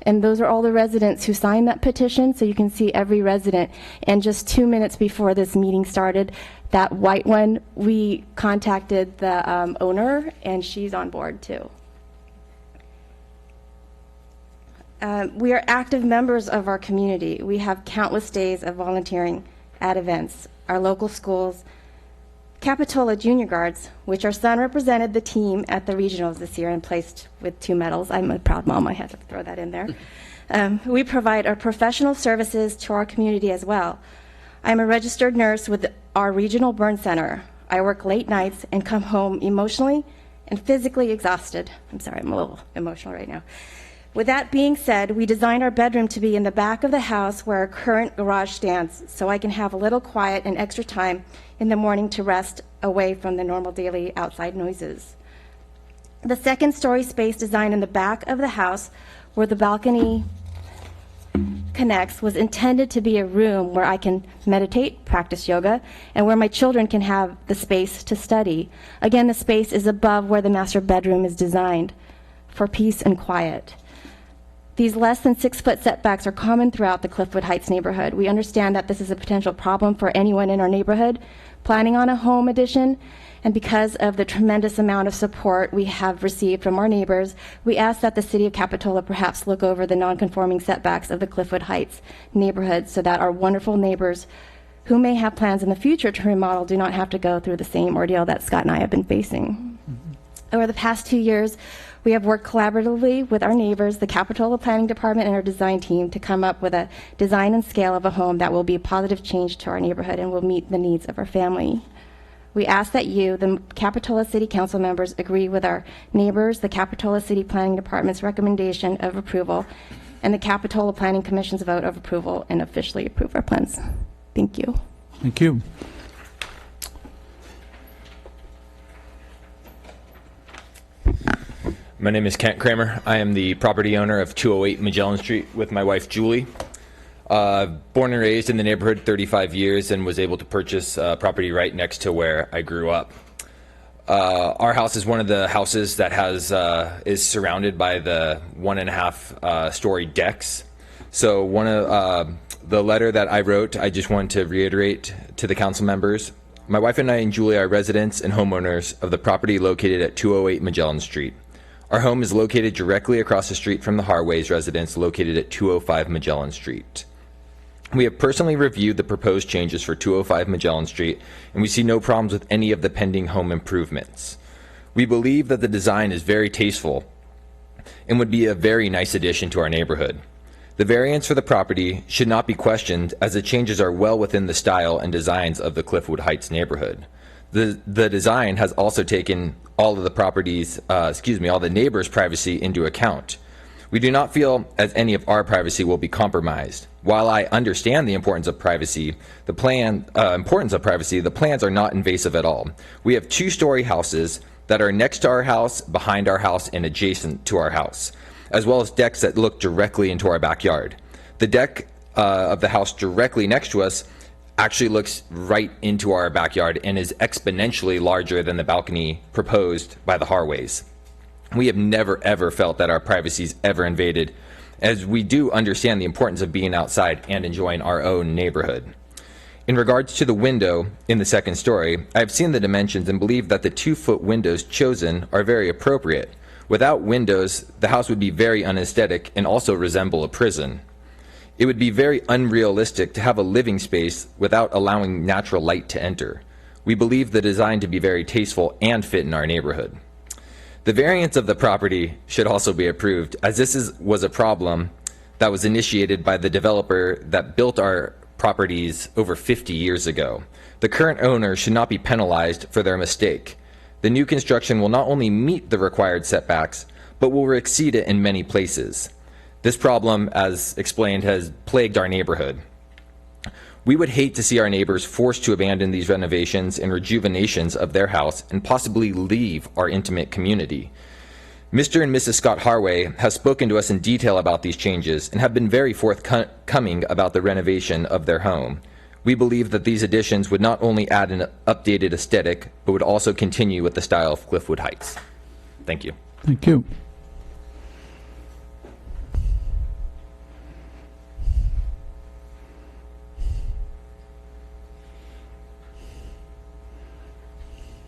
And those are all the residents who signed that petition, so you can see every resident. And just 2 minutes before this meeting started, that white one, we contacted the owner, and she's on board too. We are active members of our community. We have countless days of volunteering at events. Our local schools, Capitola Junior Guards, which our son represented the team at the regionals this year and placed with 2 medals. I'm a proud mom, I had to throw that in there. We provide our professional services to our community as well. I'm a registered nurse with our regional burn center. I work late nights and come home emotionally and physically exhausted. I'm sorry, I'm a little emotional right now. With that being said, we designed our bedroom to be in the back of the house where our current garage stands, so I can have a little quiet and extra time in the morning to rest away from the normal daily outside noises. The second-story space design in the back of the house where the balcony connects was intended to be a room where I can meditate, practice yoga, and where my children can have the space to study. Again, the space is above where the master bedroom is designed for peace and quiet. These less than 6-foot setbacks are common throughout the Cliffwood Heights neighborhood. We understand that this is a potential problem for anyone in our neighborhood planning on a home addition, and because of the tremendous amount of support we have received from our neighbors, we ask that the City of Capitola perhaps look over the non-conforming setbacks of the Cliffwood Heights neighborhood so that our wonderful neighbors who may have plans in the future to remodel do not have to go through the same ordeal that Scott and I have been facing. Over the past 2 years, we have worked collaboratively with our neighbors, the Capitola Planning Department, and our design team to come up with a design and scale of a home that will be a positive change to our neighborhood and will meet the needs of our family. We ask that you, the Capitola City Council members, agree with our neighbors, the Capitola City Planning Department's recommendation of approval, and the Capitola Planning Commission's vote of approval, and officially approve our plans. Thank you. Thank you. My name is Kent Kramer. I am the property owner of 208 Magellan Street with my wife, Julie. Born and raised in the neighborhood 35 years and was able to purchase property right next to where I grew up. Our house is one of the houses that is surrounded by the 1.5 story decks. So one of the letter that I wrote, I just want to reiterate to the council members. My wife and I and Julie are residents and homeowners of the property located at 208 Magellan Street. Our home is located directly across the street from the Harways residence located at 205 Magellan Street. We have personally reviewed the proposed changes for 205 Magellan Street, and we see no problems with any of the pending home improvements. We believe that the design is very tasteful and would be a very nice addition to our neighborhood. The variance for the property should not be questioned, as the changes are well within the style and designs of the Cliffwood Heights neighborhood. The design has also taken all of the properties, all the neighbors' privacy into account. We do not feel as any of our privacy will be compromised. While I understand the importance of privacy, the plans are not invasive at all. We have 2-story houses that are next to our house, behind our house, and adjacent to our house, as well as decks that look directly into our backyard. The deck of the house directly next to us actually looks right into our backyard and is exponentially larger than the balcony proposed by the Harways. We have never ever felt that our privacy is ever invaded, as we do understand the importance of being outside and enjoying our own neighborhood. In regards to the window in the 2nd story, I have seen the dimensions and believe that the 2-foot windows chosen are very appropriate. Without windows, the house would be very unaesthetic and also resemble a prison. It would be very unrealistic to have a living space without allowing natural light to enter. We believe the design to be very tasteful and fit in our neighborhood. The variance of the property should also be approved, as this was a problem that was initiated by the developer that built our properties over 50 years ago. The current owner should not be penalized for their mistake. The new construction will not only meet the required setbacks, but will exceed it in many places. This problem, as explained, has plagued our neighborhood. We would hate to see our neighbors forced to abandon these renovations and rejuvenations of their house and possibly leave our intimate community. Mr. and Mrs. Scott Harway have spoken to us in detail about these changes and have been very forthcoming about the renovation of their home. We believe that these additions would not only add an updated aesthetic, but would also continue with the style of Cliffwood Heights. Thank you. Thank you.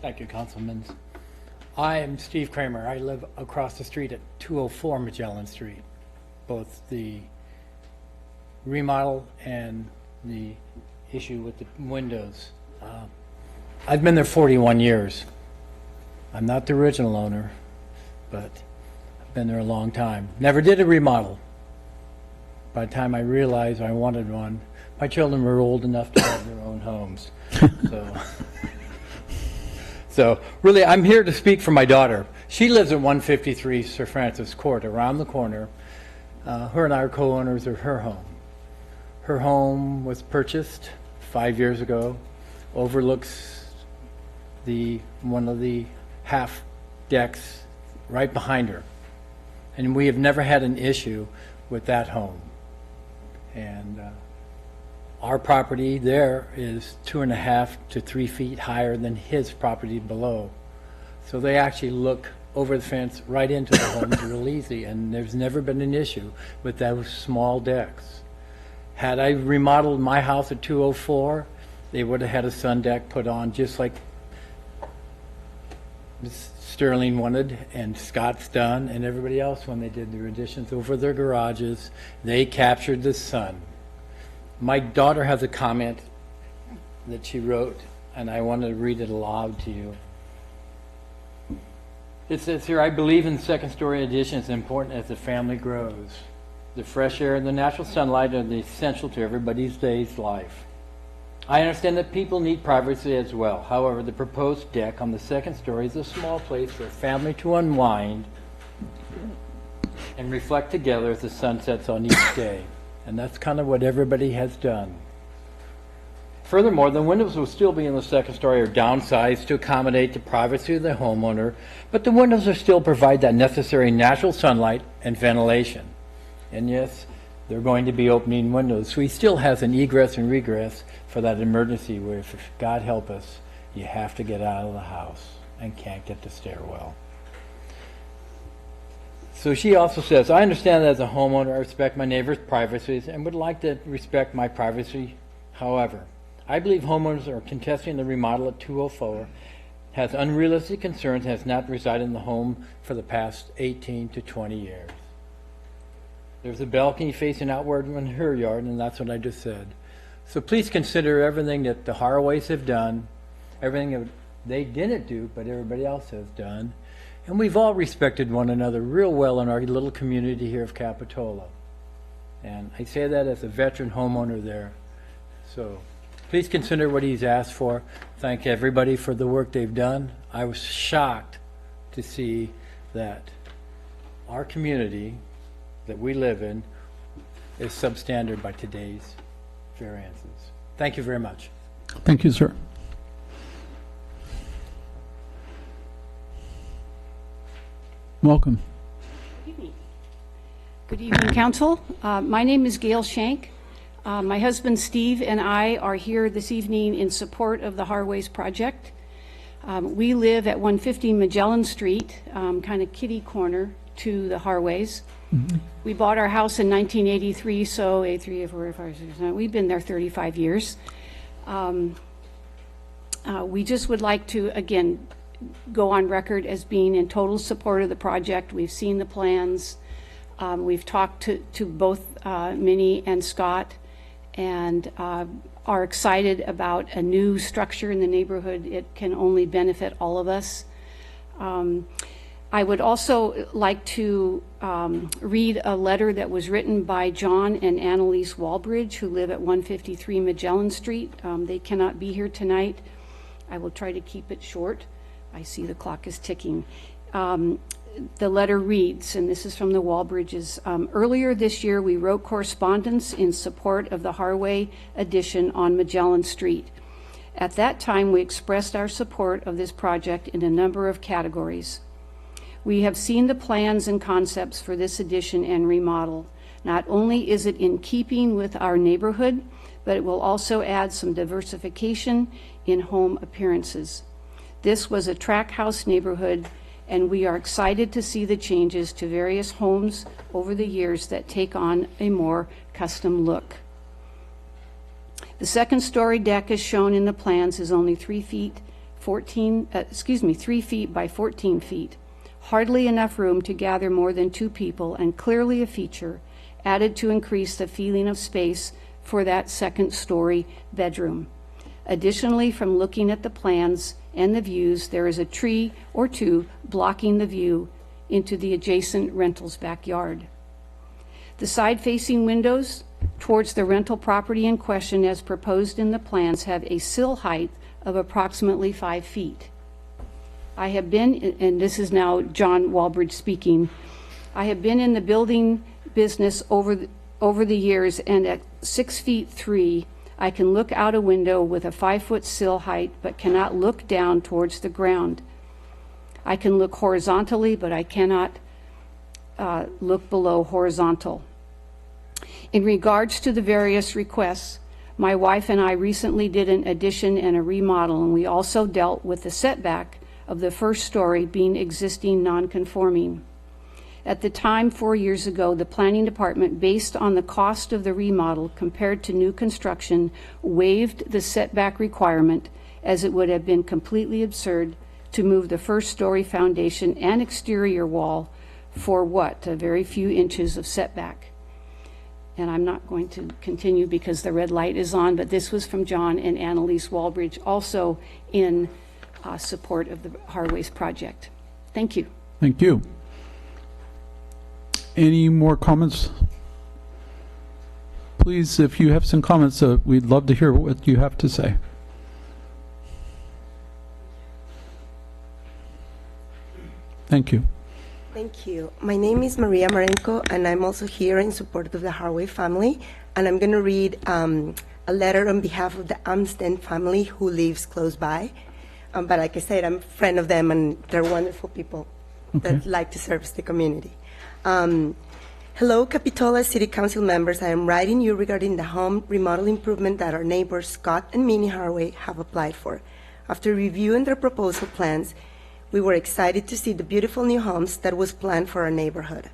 Thank you, Councilman. I am Steve Kramer. I live across the street at 204 Magellan Street. Both the remodel and the issue with the windows. I've been there 41 years. I'm not the original owner, but I've been there a long time. Never did a remodel. By the time I realized I wanted one, my children were old enough to have their own homes. So really, I'm here to speak for my daughter. She lives at 153 Sir Francis Court, around the corner. Her and I are co-owners of her home. Her home was purchased 5 years ago, overlooks one of the half decks right behind her. And we have never had an issue with that home. And our property there is 2.5 to 3 feet higher than his property below. So they actually look over the fence right into the homes real easy, and there's never been an issue with those small decks. Had I remodeled my house at 204, they would have had a sun deck put on just like Ms. Sterling wanted, and Scott's done, and everybody else when they did their additions over their garages. They captured the sun. My daughter has a comment that she wrote, and I want to read it aloud to you. It says here, I believe in second-story additions as important as the family grows. The fresh air and the natural sunlight are essential to everybody's day's life. I understand that people need privacy as well. However, the proposed deck on the second story is a small place for a family to unwind and reflect together as the sun sets on each day. And that's kind of what everybody has done. Furthermore, the windows will still be in the second story or downsized to accommodate the privacy of the homeowner, but the windows will still provide that necessary natural sunlight and ventilation. And yes, they're going to be opening windows, so he still has an egress and regress for that emergency where, if God help us, you have to get out of the house and can't get the stairwell. So she also says, I understand that as a homeowner, I respect my neighbor's privacy and would like to respect my privacy. However, I believe homeowners are contesting the remodel at 204, has unrealistic concerns, and has not resided in the home for the past 18 to 20 years. There's a balcony facing outward in her yard, and that's what I just said. So please consider everything that the Haraways have done, everything that they didn't do, but everybody else has done. And we've all respected one another real well in our little community here of Capitola. And I say that as a veteran homeowner there. So please consider what he's asked for. Thank everybody for the work they've done. I was shocked to see that our community that we live in is substandard by today's variances. Thank you very much. Thank you, sir. Welcome. Good evening, Council. My name is Gail Shank. My husband Steve and I are here this evening in support of the Harways project. We live at 150 Magellan Street, kind of kitty corner to the Harways. Mm-hmm. We bought our house in 1983, so we've been there 35 years. We just would like to, again, go on record as being in total support of the project. We've seen the plans. We've talked to both Minnie and Scott, and are excited about a new structure in the neighborhood. It can only benefit all of us. I would also like to read a letter that was written by John and Annalise Walbridge, who live at 153 Magellan Street. They cannot be here tonight. I will try to keep it short. I see the clock is ticking. The letter reads, and this is from the Walbridges, earlier this year we wrote correspondence in support of the Harway addition on Magellan Street. At that time, we expressed our support of this project in a number of categories. We have seen the plans and concepts for this addition and remodel. Not only is it in keeping with our neighborhood, but it will also add some diversification in home appearances. This was a tract house neighborhood, and we are excited to see the changes to various homes over the years that take on a more custom look. The second story deck as shown in the plans is only 3 feet by 14 feet. Hardly enough room to gather more than 2 people, and clearly a feature added to increase the feeling of space for that second story bedroom. Additionally, from looking at the plans and the views, there is a tree or two blocking the view into the adjacent rental's backyard. The side-facing windows towards the rental property in question, as proposed in the plans, have a sill height of approximately 5 feet. I have been, and this is now John Walbridge speaking, I have been in the building business over the years, and at 6'3", I can look out a window with a 5-foot sill height, but cannot look down towards the ground. I can look horizontally, but I cannot look below horizontal. In regards to the various requests, my wife and I recently did an addition and a remodel, and we also dealt with the setback of the first story being existing non-conforming. At the time, 4 years ago, the planning department, based on the cost of the remodel compared to new construction, waived the setback requirement, as it would have been completely absurd to move the first story foundation and exterior wall for what? A very few inches of setback. And I'm not going to continue because the red light is on, but this was from John and Annalise Walbridge, also in support of the Harways project. Thank you. Thank you. Any more comments? Please, if you have some comments, we'd love to hear what you have to say. Thank you. Thank you. My name is Maria Marenko, and I'm also here in support of the Harway family. And I'm going to read a letter on behalf of the Amsten family who lives close by. But like I said, I'm a friend of them, and they're wonderful people that like to service the community. Hello, Capitola City Council members. I am writing you regarding the home remodel improvement that our neighbors Scott and Minnie Harway have applied for. After reviewing their proposal plans, we were excited to see the beautiful new homes that was planned for our neighborhood,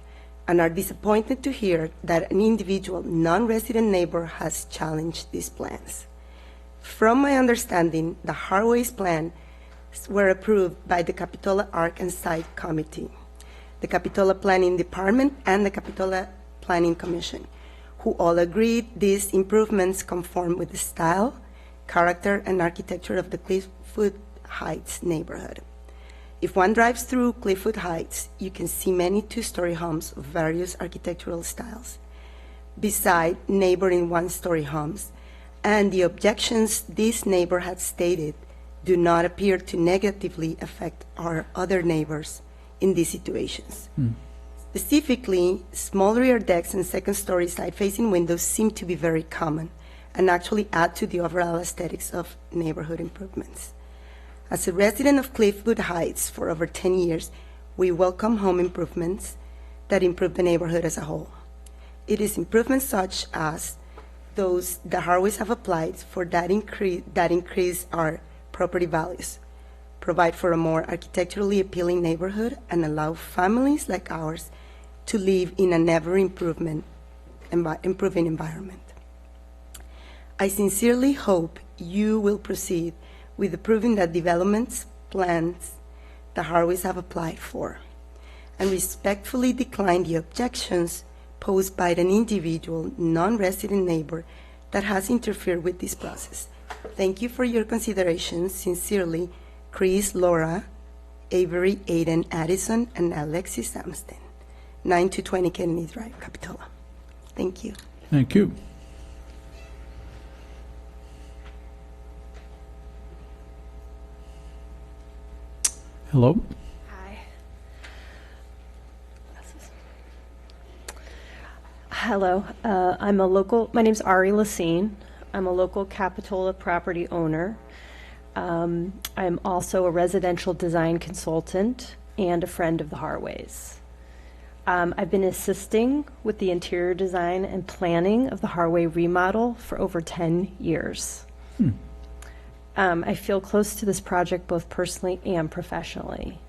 and are disappointed to hear that an individual non-resident neighbor has challenged these plans. From my understanding, the Harway's plans were approved by the Capitola Arc and Site Committee, the Capitola Planning Department, and the Capitola Planning Commission, who all agreed these improvements conform with the style, character, and architecture of the Cliffwood Heights neighborhood. If one drives through Cliffwood Heights, you can see many two-story homes of various architectural styles, beside neighboring one-story homes, and the objections this neighbor had stated do not appear to negatively affect our other neighbors in these situations. Specifically, small rear decks and second-story side-facing windows seem to be very common and actually add to the overall aesthetics of neighborhood improvements. As a resident of Cliffwood Heights for over 10 years, we welcome home improvements that improve the neighborhood as a whole. It is improvements such as those the Harways have applied for that increase our property values, provide for a more architecturally appealing neighborhood, and allow families like ours to live in an ever-improving environment. I sincerely hope you will proceed with approving the development plans the Harways have applied for, and respectfully decline the objections posed by an individual non-resident neighbor that has interfered with this process. Thank you for your consideration. Sincerely, Chris, Laura, Avery, Aiden, Addison, and Alexis Amsten, 9-20 Kennedy Drive, Capitola. Thank you. Thank you. Hello. Hi. Hello. My name's Ari Lacine. I'm a local Capitola property owner. I'm also a residential design consultant and a friend of the Harways. I've been assisting with the interior design and planning of the Harway remodel for over 10 years. I feel close to this project both personally and professionally.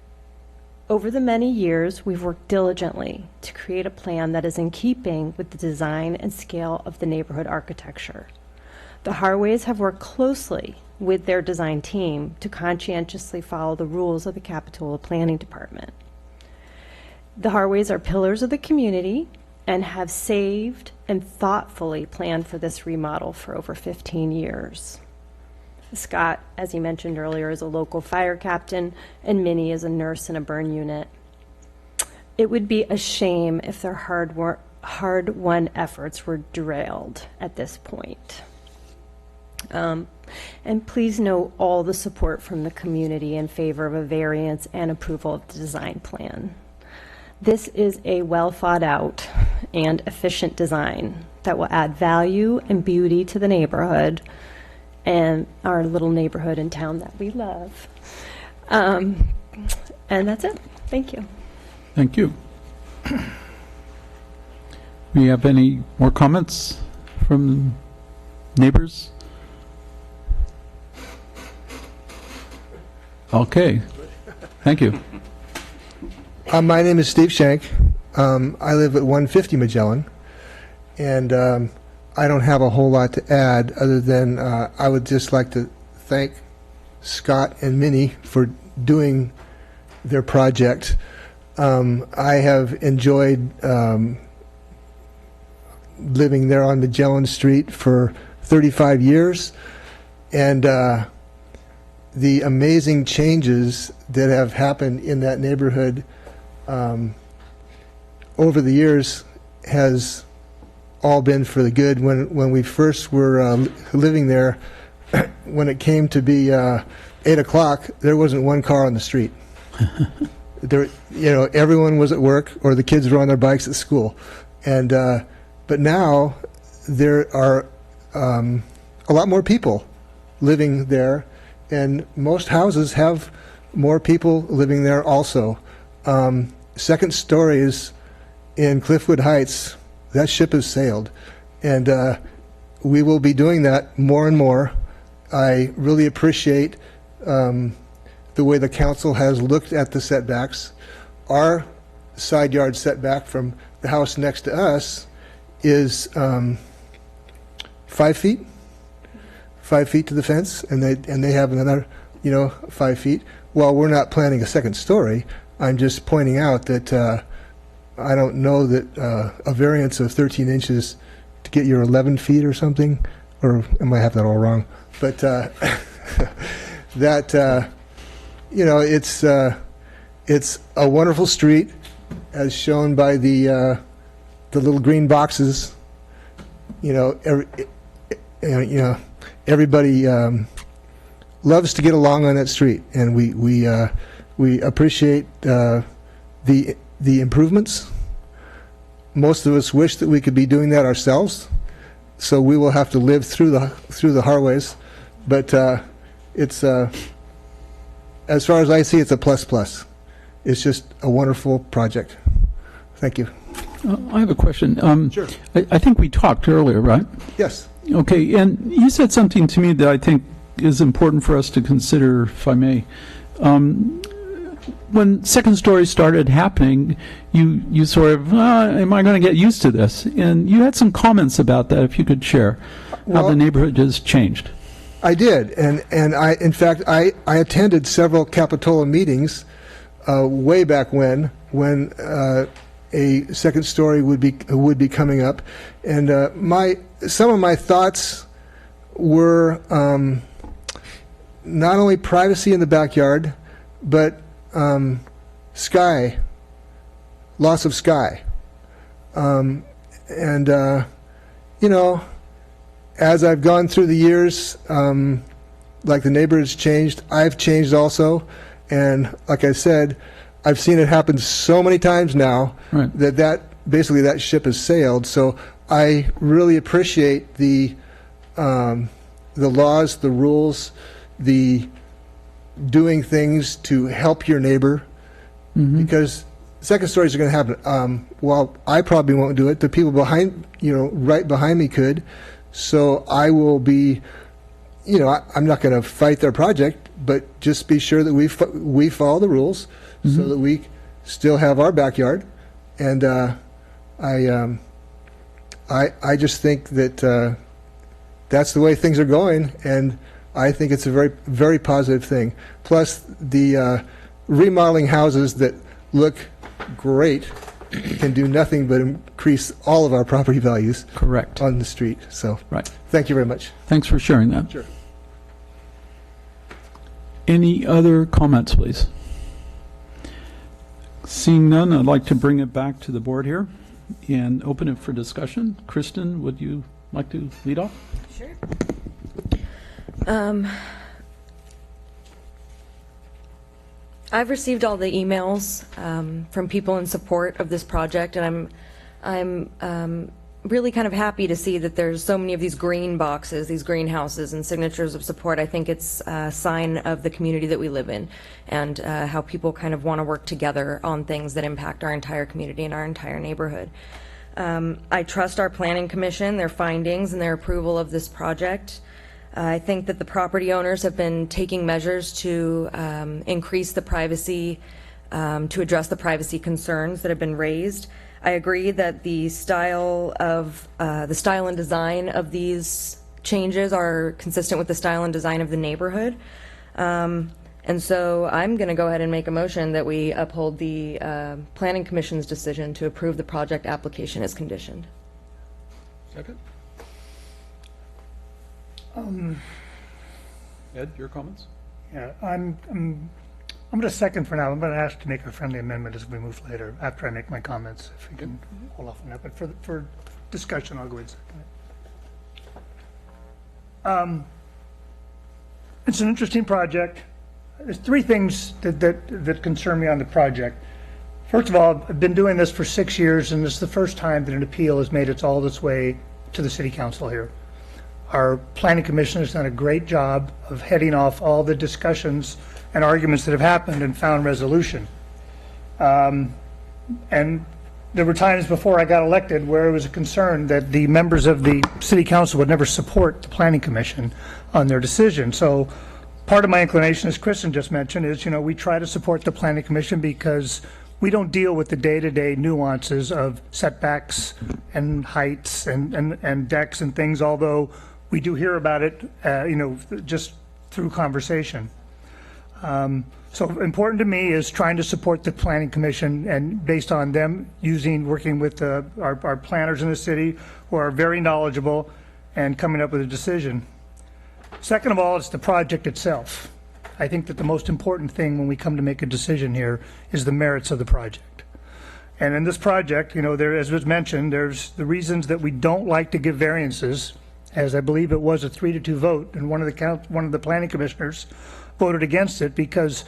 Over the many years, we've worked diligently to create a plan that is in keeping with the design and scale of the neighborhood architecture. The Harways have worked closely with their design team to conscientiously follow the rules of the Capitola Planning Department. The Harways are pillars of the community and have saved and thoughtfully planned for this remodel for over 15 years. Scott, as he mentioned earlier, is a local fire captain, and Minnie is a nurse in a burn unit. It would be a shame if their hard-won efforts were derailed at this point. And please note all the support from the community in favor of a variance and approval of the design plan. This is a well-thought-out and efficient design that will add value and beauty to the neighborhood and our little neighborhood in town that we love. And that's it. Thank you. Thank you. We have any more comments from neighbors? Okay. Thank you. My name is Steve Shank. I live at 150 Magellan, and I don't have a whole lot to add other than I would just like to thank Scott and Minnie for doing their project. I have enjoyed living there on Magellan Street for 35 years, and the amazing changes that have happened in that neighborhood over the years has all been for the good. When we first were living there, when it came to be 8 o'clock, there wasn't one car on the street. There, everyone was at work or the kids were on their bikes at school, and but now there are a lot more people living there, and most houses have more people living there also. Second stories in Cliffwood Heights, that ship has sailed, and we will be doing that more and more. I really appreciate the way the council has looked at the setbacks. Our side yard setback from the house next to us is 5 feet. 5 feet to the fence, and they have another, 5 feet. While we're not planning a second story, I'm just pointing out that I don't know that a variance of 13 inches to get your 11 feet or something, or I might have that all wrong, but that it's a wonderful street, as shown by the little green boxes. Everybody loves to get along on that street, and we appreciate the improvements. Most of us wish that we could be doing that ourselves, so we will have to live through the Harways. But it's as far as I see, it's a plus. It's just a wonderful project. Thank you. I have a question. Sure. I think we talked earlier, right? Yes. Okay, and you said something to me that I think is important for us to consider, if I may. When second story started happening, you sort of, am I going to get used to this? And you had some comments about that, if you could share how the neighborhood has changed. I did, and I, in fact, I attended several Capitola meetings way back when a second story would be coming up, and some of my thoughts were not only privacy in the backyard, but loss of sky, and as I've gone through the years, like the neighborhood's changed, I've changed also, and like I said, I've seen it happen so many times now that basically that ship has sailed. So I really appreciate the laws, the rules, the doing things to help your neighbor, because second stories are going to happen. While I probably won't do it, the people behind, right behind me could. So I will be, I'm not going to fight their project, but just be sure that we follow the rules so that we still have our backyard. And I just think that that's the way things are going, and I think it's a very, very positive thing. Plus, the remodeling houses that look great can do nothing but increase all of our property values. Correct. On the street. So, thank you very much. Thanks for sharing that. Sure. Any other comments, please? Seeing none, I'd like to bring it back to the board here and open it for discussion. Kristen, would you like to lead off? Sure. I've received all the emails from people in support of this project, and I'm really kind of happy to see that there's so many of these green boxes, these greenhouses, and signatures of support. I think it's a sign of the community that we live in, and how people kind of want to work together on things that impact our entire community and our entire neighborhood. I trust our planning commission, their findings, and their approval of this project. I think that the property owners have been taking measures to increase the privacy, to address the privacy concerns that have been raised. I agree that the style and design of these changes are consistent with the style and design of the neighborhood. And so I'm going to go ahead and make a motion that we uphold the Planning Commission's decision to approve the project application as conditioned. Second. Ed, your comments? Yeah, I'm going to second for now. I'm going to ask to make a friendly amendment as we move later, after I make my comments, if we can hold off on that. But for discussion, I'll go ahead and second it. It's an interesting project. There's three things that concern me on the project. First of all, I've been doing this for 6 years, and this is the first time that an appeal has made its way to the City Council here. Our Planning Commission has done a great job of heading off all the discussions and arguments that have happened and found resolution. And there were times before I got elected where it was a concern that the members of the City Council would never support the Planning Commission on their decision. So part of my inclination, as Kristen just mentioned, is, we try to support the Planning Commission because we don't deal with the day-to-day nuances of setbacks and heights and decks and things, although we do hear about it, just through conversation. So important to me is trying to support the Planning Commission, and based on them working with our planners in the city who are very knowledgeable and coming up with a decision. Second of all, it's the project itself. I think that the most important thing when we come to make a decision here is the merits of the project. And in this project, there, as was mentioned, there's the reasons that we don't like to give variances, as I believe it was a 3-2 vote, and one of the planning commissioners voted against it because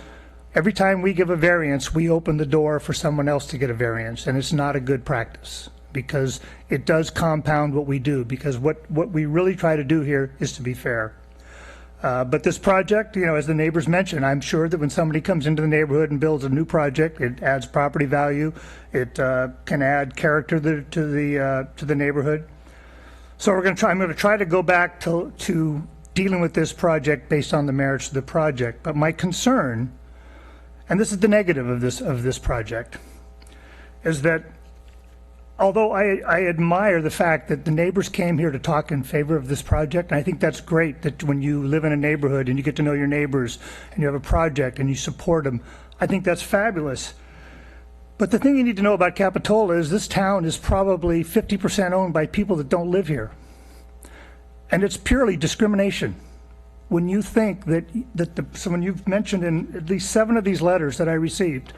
every time we give a variance, we open the door for someone else to get a variance, and it's not a good practice because it does compound what we do, because what we really try to do here is to be fair. But this project, as the neighbors mentioned, I'm sure that when somebody comes into the neighborhood and builds a new project, it adds property value, it can add character to the neighborhood. So I'm going to try to go back to dealing with this project based on the merits of the project. But my concern, and this is the negative of this project, is that although I admire the fact that the neighbors came here to talk in favor of this project, and I think that's great that when you live in a neighborhood and you get to know your neighbors and you have a project and you support them, I think that's fabulous. But the thing you need to know about Capitola is this town is probably 50% owned by people that don't live here. And it's purely discrimination. When you think so when you've mentioned in at least 7 of these letters that I received,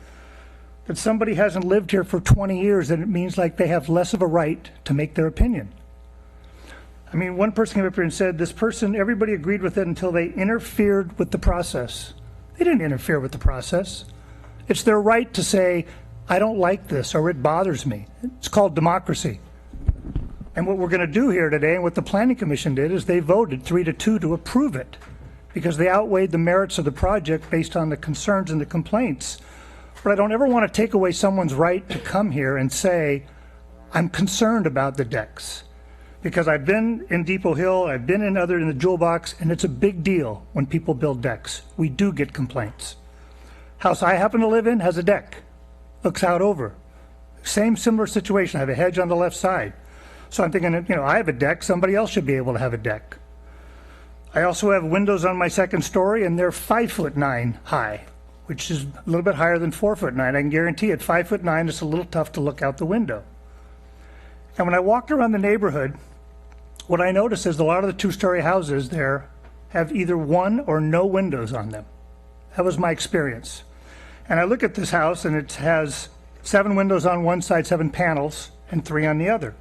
that somebody hasn't lived here for 20 years, then it means like they have less of a right to make their opinion. I mean, one person came up here and said, everybody agreed with it until they interfered with the process. They didn't interfere with the process. It's their right to say, I don't like this, or it bothers me. It's called democracy. And what we're going to do here today, and what the Planning Commission did, is they voted 3-2 to approve it, because they outweighed the merits of the project based on the concerns and the complaints. But I don't ever want to take away someone's right to come here and say, I'm concerned about the decks. Because I've been in Depot Hill, I've been in the Jewel Box, and it's a big deal when people build decks. We do get complaints. House I happen to live in has a deck. Looks out over. Similar situation. I have a hedge on the left side. So I'm thinking, I have a deck, somebody else should be able to have a deck. I also have windows on my second story, and they're 5'9" high, which is a little bit higher than 4'9". I can guarantee at 5'9", it's a little tough to look out the window. And when I walked around the neighborhood, what I noticed is a lot of the 2-story houses there have either 1 or no windows on them. That was my experience. And I look at this house, and it has 7 windows on one side, 7 panels, and 3 on the other.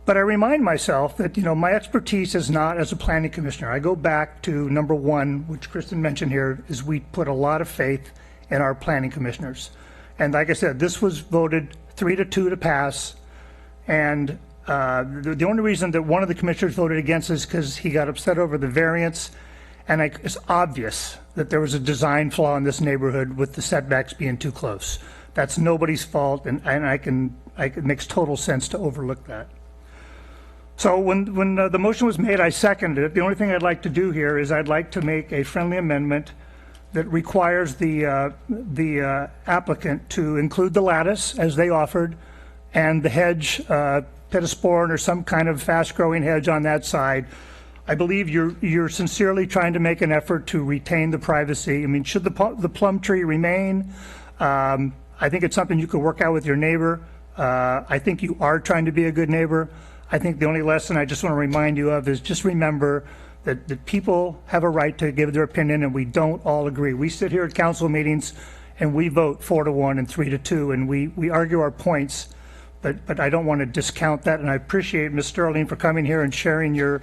But I remind myself that, my expertise is not as a planning commissioner. I go back to number one, which Kristen mentioned here, is we put a lot of faith in our planning commissioners. And like I said, this was voted 3-2 to pass. And the only reason that one of the commissioners voted against is because he got upset over the variance. And it's obvious that there was a design flaw in this neighborhood with the setbacks being too close. That's nobody's fault, and it makes total sense to overlook that. So when the motion was made, I seconded it. The only thing I'd like to do here is I'd like to make a friendly amendment that requires the applicant to include the lattice as they offered, and the hedge, pittosporum or some kind of fast-growing hedge on that side. I believe you're sincerely trying to make an effort to retain the privacy. I mean, should the plum tree remain? I think it's something you could work out with your neighbor. I think you are trying to be a good neighbor. I think the only lesson I just want to remind you of is just remember that people have a right to give their opinion, and we don't all agree. We sit here at council meetings and we vote 4-1 and 3-2, and we argue our points, but I don't want to discount that. And I appreciate Ms. Sterling for coming here and sharing your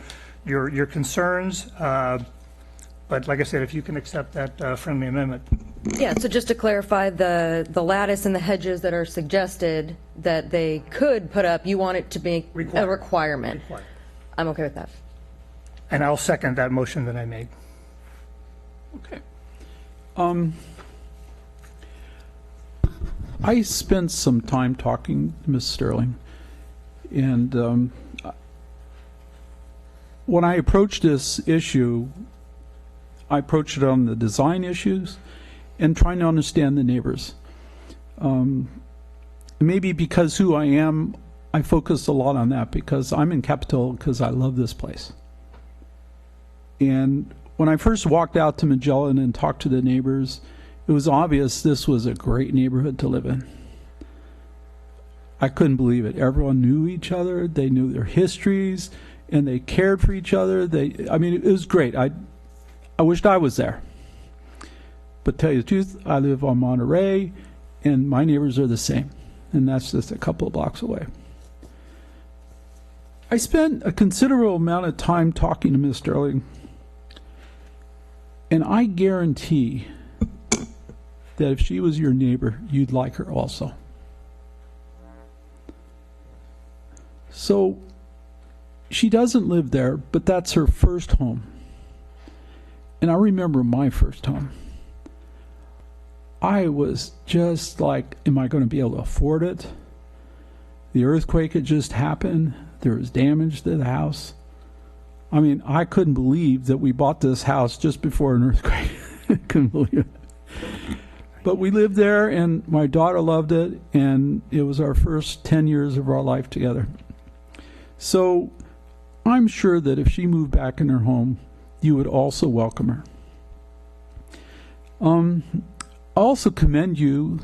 concerns. But like I said, if you can accept that friendly amendment. Yeah, so just to clarify, the lattice and the hedges that are suggested that they could put up, you want it to be a requirement. I'm okay with that. And I'll second that motion that I made. Okay. I spent some time talking to Ms. Sterling, and when I approached this issue, I approached it on the design issues and trying to understand the neighbors. Maybe because who I am, I focused a lot on that because I'm in Capitola because I love this place. And when I first walked out to Magellan and talked to the neighbors, it was obvious this was a great neighborhood to live in. I couldn't believe it. Everyone knew each other, they knew their histories, and they cared for each other. I mean, it was great. I wished I was there. But tell you the truth, I live on Monterey, and my neighbors are the same. And that's just a couple of blocks away. I spent a considerable amount of time talking to Ms. Sterling, and I guarantee that if she was your neighbor, you'd like her also. So she doesn't live there, but that's her first home. And I remember my first home. I was just like, am I going to be able to afford it? The earthquake had just happened. There was damage to the house. I mean, I couldn't believe that we bought this house just before an earthquake. I couldn't believe it. But we lived there, and my daughter loved it, and it was our first 10 years of our life together. So I'm sure that if she moved back in her home, you would also welcome her. I also commend you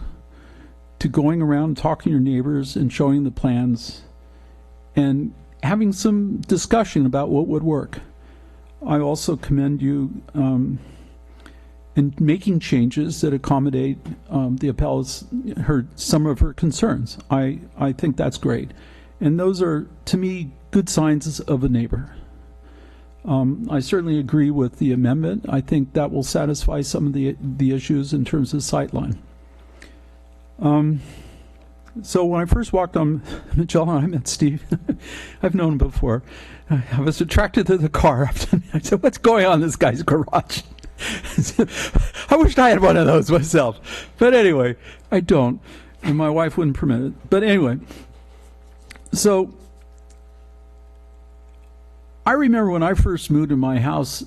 to going around talking to your neighbors and showing the plans and having some discussion about what would work. I also commend you in making changes that accommodate the appellate's some of her concerns. I think that's great. And those are, to me, good signs of a neighbor. I certainly agree with the amendment. I think that will satisfy some of the issues in terms of sightline. So when I first walked on Magellan, I met Steve. I've known him before. I was attracted to the car. I said, what's going on in this guy's garage? I wished I had one of those myself. But anyway, I don't. And my wife wouldn't permit it. But anyway, so I remember when I first moved to my house,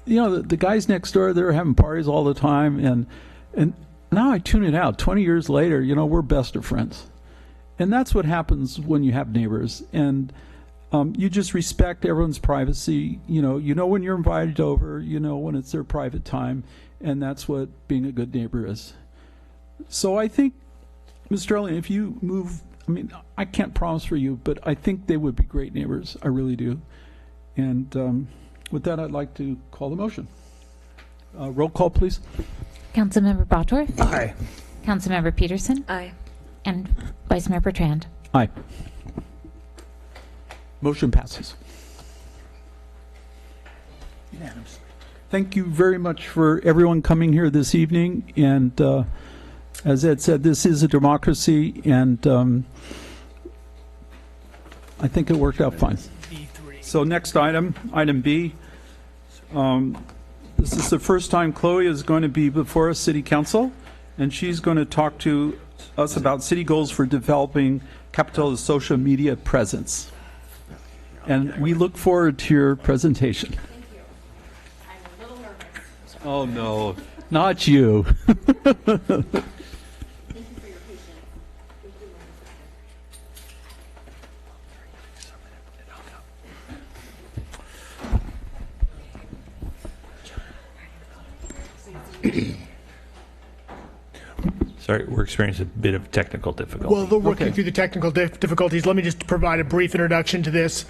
you know, the guys next door, they were having parties all the time. And now I tune it out. 20 years later, you know, we're best of friends. And that's what happens when you have neighbors. And you just respect everyone's privacy. You know when you're invited over, you know when it's their private time. And that's what being a good neighbor is. So I think, Ms. Sterling, if you move, I mean, I can't promise for you, but I think they would be great neighbors. I really do. And with that, I'd like to call the motion. Roll call, please. Councilmember Bottorff? Aye. Councilmember Peterson? Aye. And Vice Mayor Bertrand? Aye. Motion passes. Thank you very much for everyone coming here this evening. And as Ed said, this is a democracy, and I think it worked out fine. So next item, item B. This is the first time Chloe is going to be before a city council, and she's going to talk to us about city goals for developing Capitola's social media presence. And we look forward to your presentation. Thank you. I'm a little nervous. Oh, no, not you. Thank you for your patience. Sorry, we're experiencing a bit of technical difficulty. Well, they're working through the technical difficulties. Let me just provide a brief introduction to this.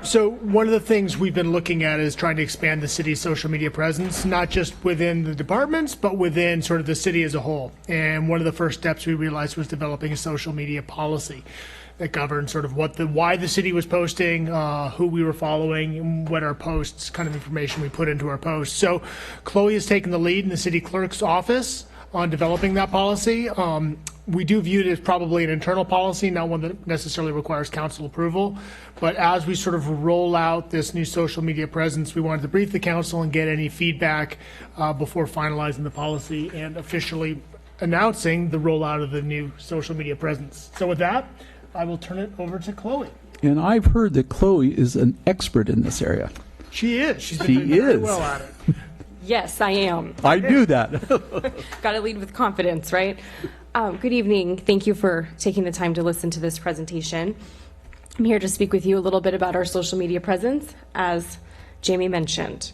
So one of the things we've been looking at is trying to expand the city's social media presence, not just within the departments, but within sort of the city as a whole. And one of the first steps we realized was developing a social media policy that governed sort of why the city was posting, who we were following, and what our posts, kind of information we put into our posts. So Chloe has taken the lead in the city clerk's office on developing that policy. We do view it as probably an internal policy, not one that necessarily requires council approval. But as we sort of roll out this new social media presence, we wanted to brief the council and get any feedback before finalizing the policy and officially announcing the rollout of the new social media presence. So with that, I will turn it over to Chloe. And I've heard that Chloe is an expert in this area. She is. She's been doing very well at it. Yes, I am. I knew that. Got to lead with confidence, right? Good evening. Thank you for taking the time to listen to this presentation. I'm here to speak with you a little bit about our social media presence, as Jamie mentioned.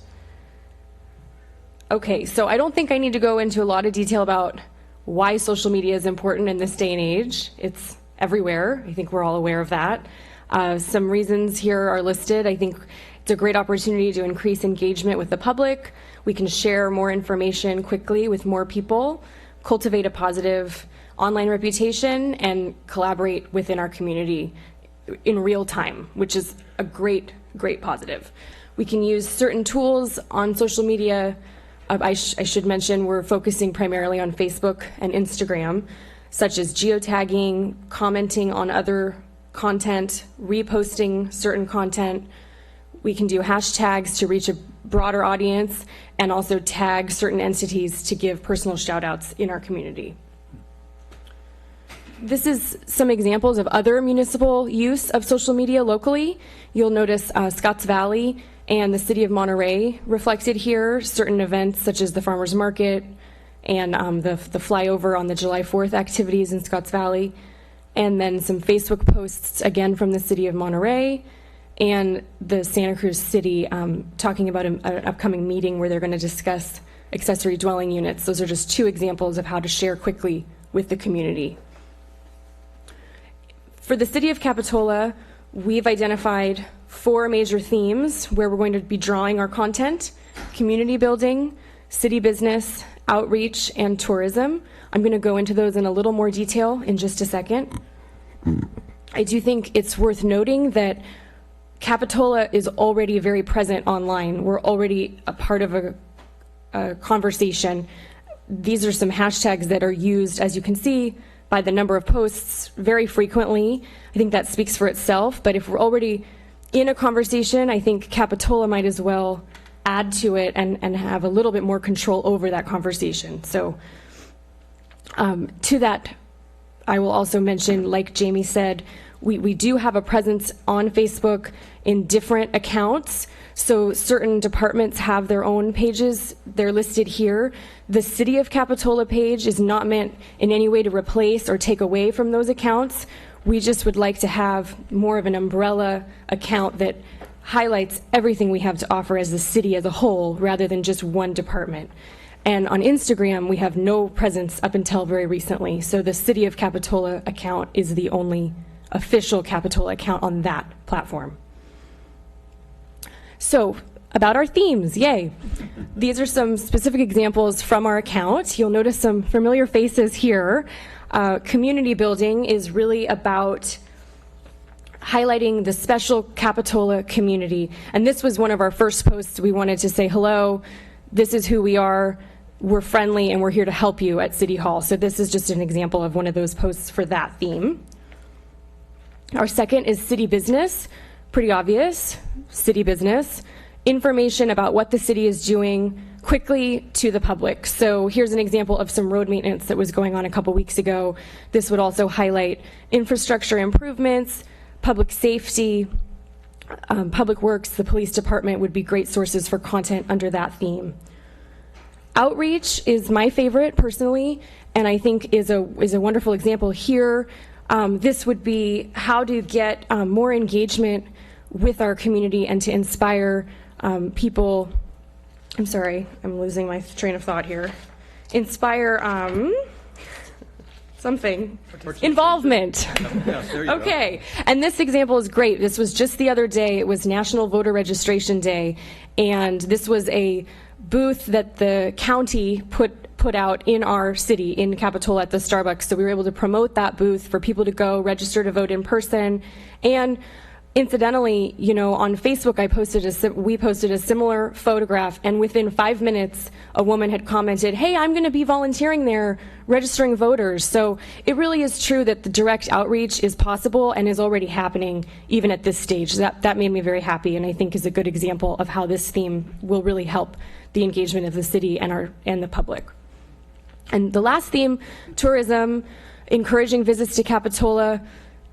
Okay, so I don't think I need to go into a lot of detail about why social media is important in this day and age. It's everywhere. I think we're all aware of that. Some reasons here are listed. I think it's a great opportunity to increase engagement with the public. We can share more information quickly with more people, cultivate a positive online reputation, and collaborate within our community in real time, which is a great, great positive. We can use certain tools on social media. I should mention we're focusing primarily on Facebook and Instagram, such as geotagging, commenting on other content, reposting certain content. We can do hashtags to reach a broader audience and also tag certain entities to give personal shout outs in our community. This is some examples of other municipal use of social media locally. You'll notice Scotts Valley and the city of Monterey reflected here, certain events such as the farmers market and the flyover on the July 4th activities in Scotts Valley, and then some Facebook posts again from the city of Monterey and the Santa Cruz City talking about an upcoming meeting where they're going to discuss accessory dwelling units. Those are just two examples of how to share quickly with the community. For the city of Capitola, we've identified 4 major themes where we're going to be drawing our content: community building, city business, outreach, and tourism. I'm going to go into those in a little more detail in just a second. I do think it's worth noting that Capitola is already very present online. We're already a part of a conversation. These are some hashtags that are used, as you can see, by the number of posts very frequently. I think that speaks for itself, but if we're already in a conversation, I think Capitola might as well add to it and have a little bit more control over that conversation. So to that, I will also mention, like Jamie said, we do have a presence on Facebook in different accounts. So certain departments have their own pages. They're listed here. The City of Capitola page is not meant in any way to replace or take away from those accounts. We just would like to have more of an umbrella account that highlights everything we have to offer as the city as a whole, rather than just one department. And on Instagram, we have no presence up until very recently. So the City of Capitola account is the only official Capitola account on that platform. So about our themes, yay. These are some specific examples from our account. You'll notice some familiar faces here. Community building is really about highlighting the special Capitola community. And this was one of our first posts. We wanted to say, hello, this is who we are. We're friendly and we're here to help you at City Hall. So this is just an example of one of those posts for that theme. Our second is city business. Pretty obvious, city business. Information about what the city is doing quickly to the public. So here's an example of some road maintenance that was going on a couple weeks ago. This would also highlight infrastructure improvements, public safety, public works, the police department would be great sources for content under that theme. Outreach is my favorite personally, and I think is a wonderful example here. This would be how to get more engagement with our community and to inspire people. I'm sorry, I'm losing my train of thought here. Inspire something. Involvement. Okay, and this example is great. This was just the other day. It was National Voter Registration Day, and this was a booth that the county put out in our city, in Capitola at the Starbucks. So we were able to promote that booth for people to go register to vote in person. And incidentally, you know, on Facebook, we posted a similar photograph, and within 5 minutes, a woman had commented, "Hey, I'm going to be volunteering there, registering voters." So it really is true that the direct outreach is possible and is already happening even at this stage. That made me very happy, and I think is a good example of how this theme will really help the engagement of the city and the public. And the last theme, tourism, encouraging visits to Capitola.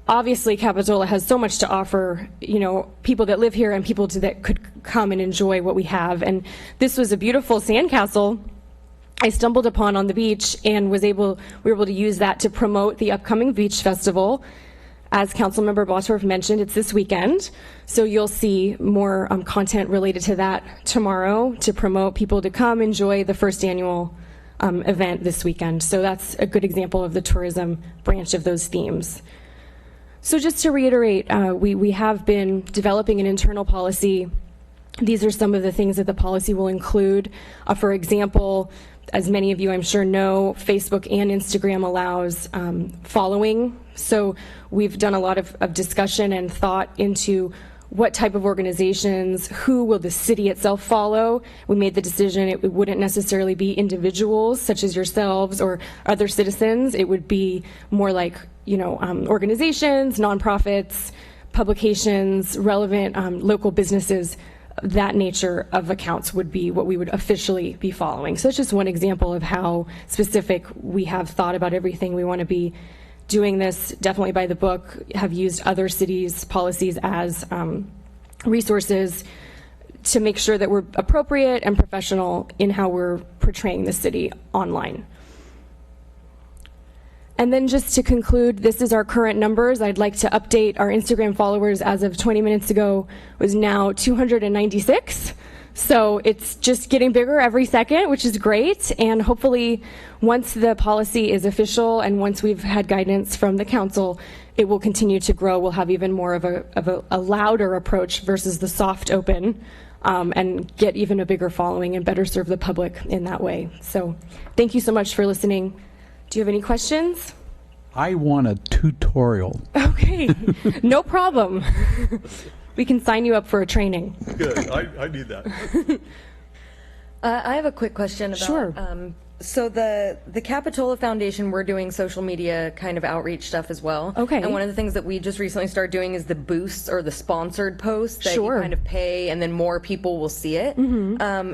Obviously, Capitola has so much to offer, you know, people that live here and people that could come and enjoy what we have. And this was a beautiful sandcastle I stumbled upon on the beach, and we were able to use that to promote the upcoming beach festival. As Councilmember Bosworth mentioned, it's this weekend, so you'll see more content related to that tomorrow to promote people to come enjoy the first annual event this weekend. So that's a good example of the tourism branch of those themes. So just to reiterate, we have been developing an internal policy. These are some of the things that the policy will include. For example, as many of you I'm sure know, Facebook and Instagram allows following. So we've done a lot of discussion and thought into what type of organizations, who will the city itself follow. We made the decision it wouldn't necessarily be individuals such as yourselves or other citizens. It would be more like, you know, organizations, nonprofits, publications, relevant local businesses. That nature of accounts would be what we would officially be following. So it's just one example of how specific we have thought about everything. We want to be doing this definitely by the book, have used other cities' policies as resources to make sure that we're appropriate and professional in how we're portraying the city online. And then just to conclude, this is our current numbers. I'd like to update our Instagram followers as of 20 minutes ago was now 296. So it's just getting bigger every second, which is great. And hopefully once the policy is official and once we've had guidance from the council, it will continue to grow. We'll have even more of a louder approach versus the soft open, and get even a bigger following and better serve the public in that way. So thank you so much for listening. Do you have any questions? I want a tutorial. Okay, no problem. We can sign you up for a training. Good, I need that. I have a quick question about, Sure. So the Capitola Foundation, we're doing social media kind of outreach stuff as well. Okay. And one of the things that we just recently started doing is the boosts or the sponsored posts that Sure. you kind of pay and then more people will see it.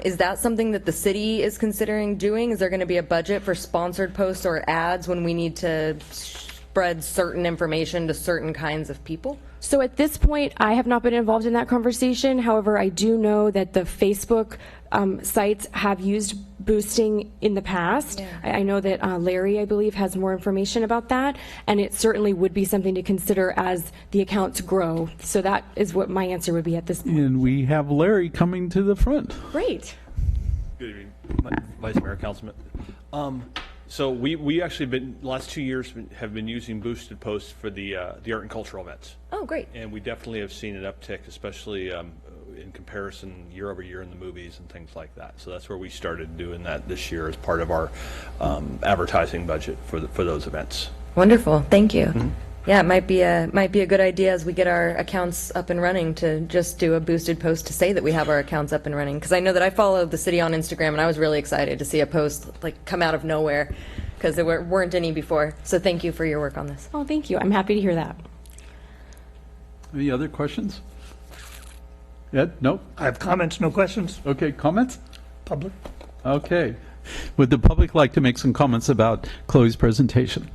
Is that something that the city is considering doing? Is there going to be a budget for sponsored posts or ads when we need to spread certain information to certain kinds of people? So at this point, I have not been involved in that conversation. However, I do know that the Facebook sites have used boosting in the past. Yeah. I know that Larry, I believe, has more information about that, and it certainly would be something to consider as the accounts grow. So that is what my answer would be at this point. And we have Larry coming to the front. Great. Good evening, Vice Mayor, Councilman. So we actually last 2 years have been using boosted posts for the art and cultural events. Oh, great. And we definitely have seen an uptick, especially in comparison year over year in the movies and things like that. So that's where we started doing that this year as part of our advertising budget for those events. Wonderful. Thank you. yeah, it might be a good idea as we get our accounts up and running to just do a boosted post to say that we have our accounts up and running. Because I know that I follow the city on Instagram, and I was really excited to see a post like come out of nowhere because there weren't any before. So thank you for your work on this. Oh, thank you. I'm happy to hear that. Any other questions? Ed? No? I have comments, no questions. Okay, comments? Public? Okay. Would the public like to make some comments about Chloe's presentation?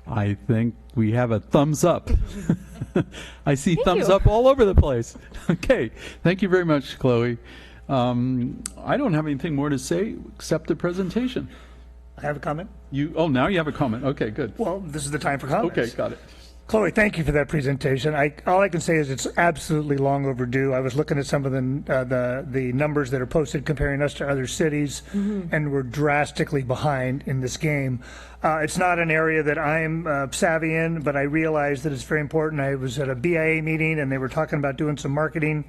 I think we have a thumbs up. I see thumbs up all over the place. Okay, thank you very much, Chloe. I don't have anything more to say except the presentation. I have a comment. Now you have a comment. Okay, good. Well, this is the time for comments. Okay, got it. Chloe, thank you for that presentation. All I can say is it's absolutely long overdue. I was looking at some of the numbers that are posted comparing us to other cities, and we're drastically behind in this game. It's not an area that I'm savvy in, but I realize that it's very important. I was at a BIA meeting, and they were talking about doing some marketing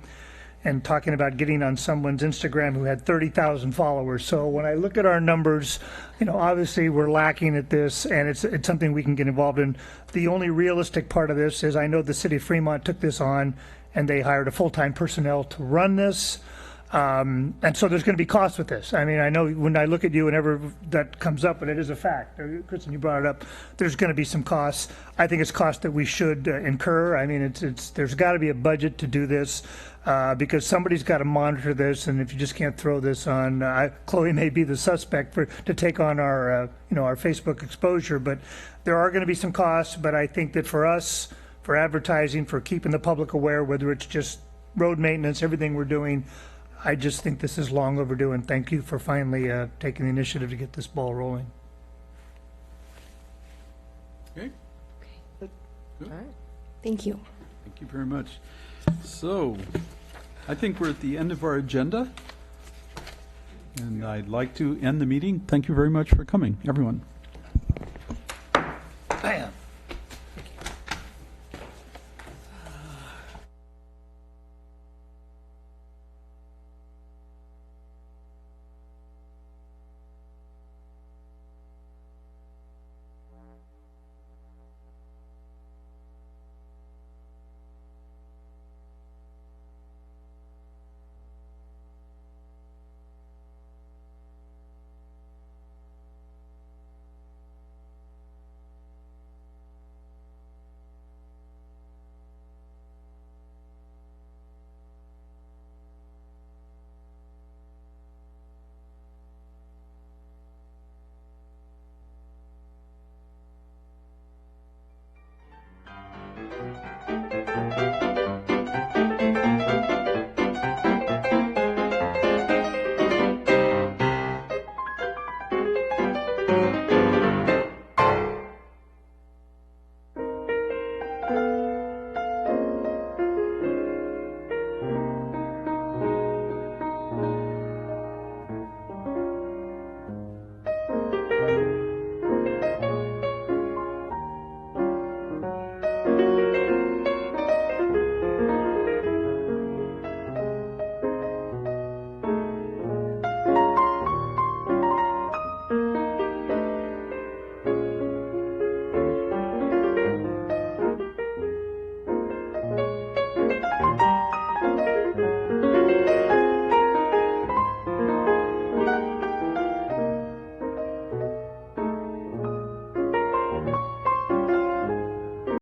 and talking about getting on someone's Instagram who had 30,000 followers. So when I look at our numbers, obviously we're lacking at this, and it's something we can get involved in. The only realistic part of this is I know the city of Fremont took this on, and they hired a full-time personnel to run this. And so there's going to be costs with this. I mean, I know when I look at you, whenever that comes up, and it is a fact, Kristen, you brought it up, there's going to be some costs. I think it's costs that we should incur. I mean, there's got to be a budget to do this. Because somebody's got to monitor this, and if you just can't throw this on, Chloe may be the suspect to take on our Facebook exposure, but there are going to be some costs. But I think that for us, for advertising, for keeping the public aware, whether it's just road maintenance, everything we're doing, I just think this is long overdue. And thank you for finally taking the initiative to get this ball rolling. Okay. All right. Thank you. Thank you very much. So, I think we're at the end of our agenda, and I'd like to end the meeting. Thank you very much for coming, everyone. Bam.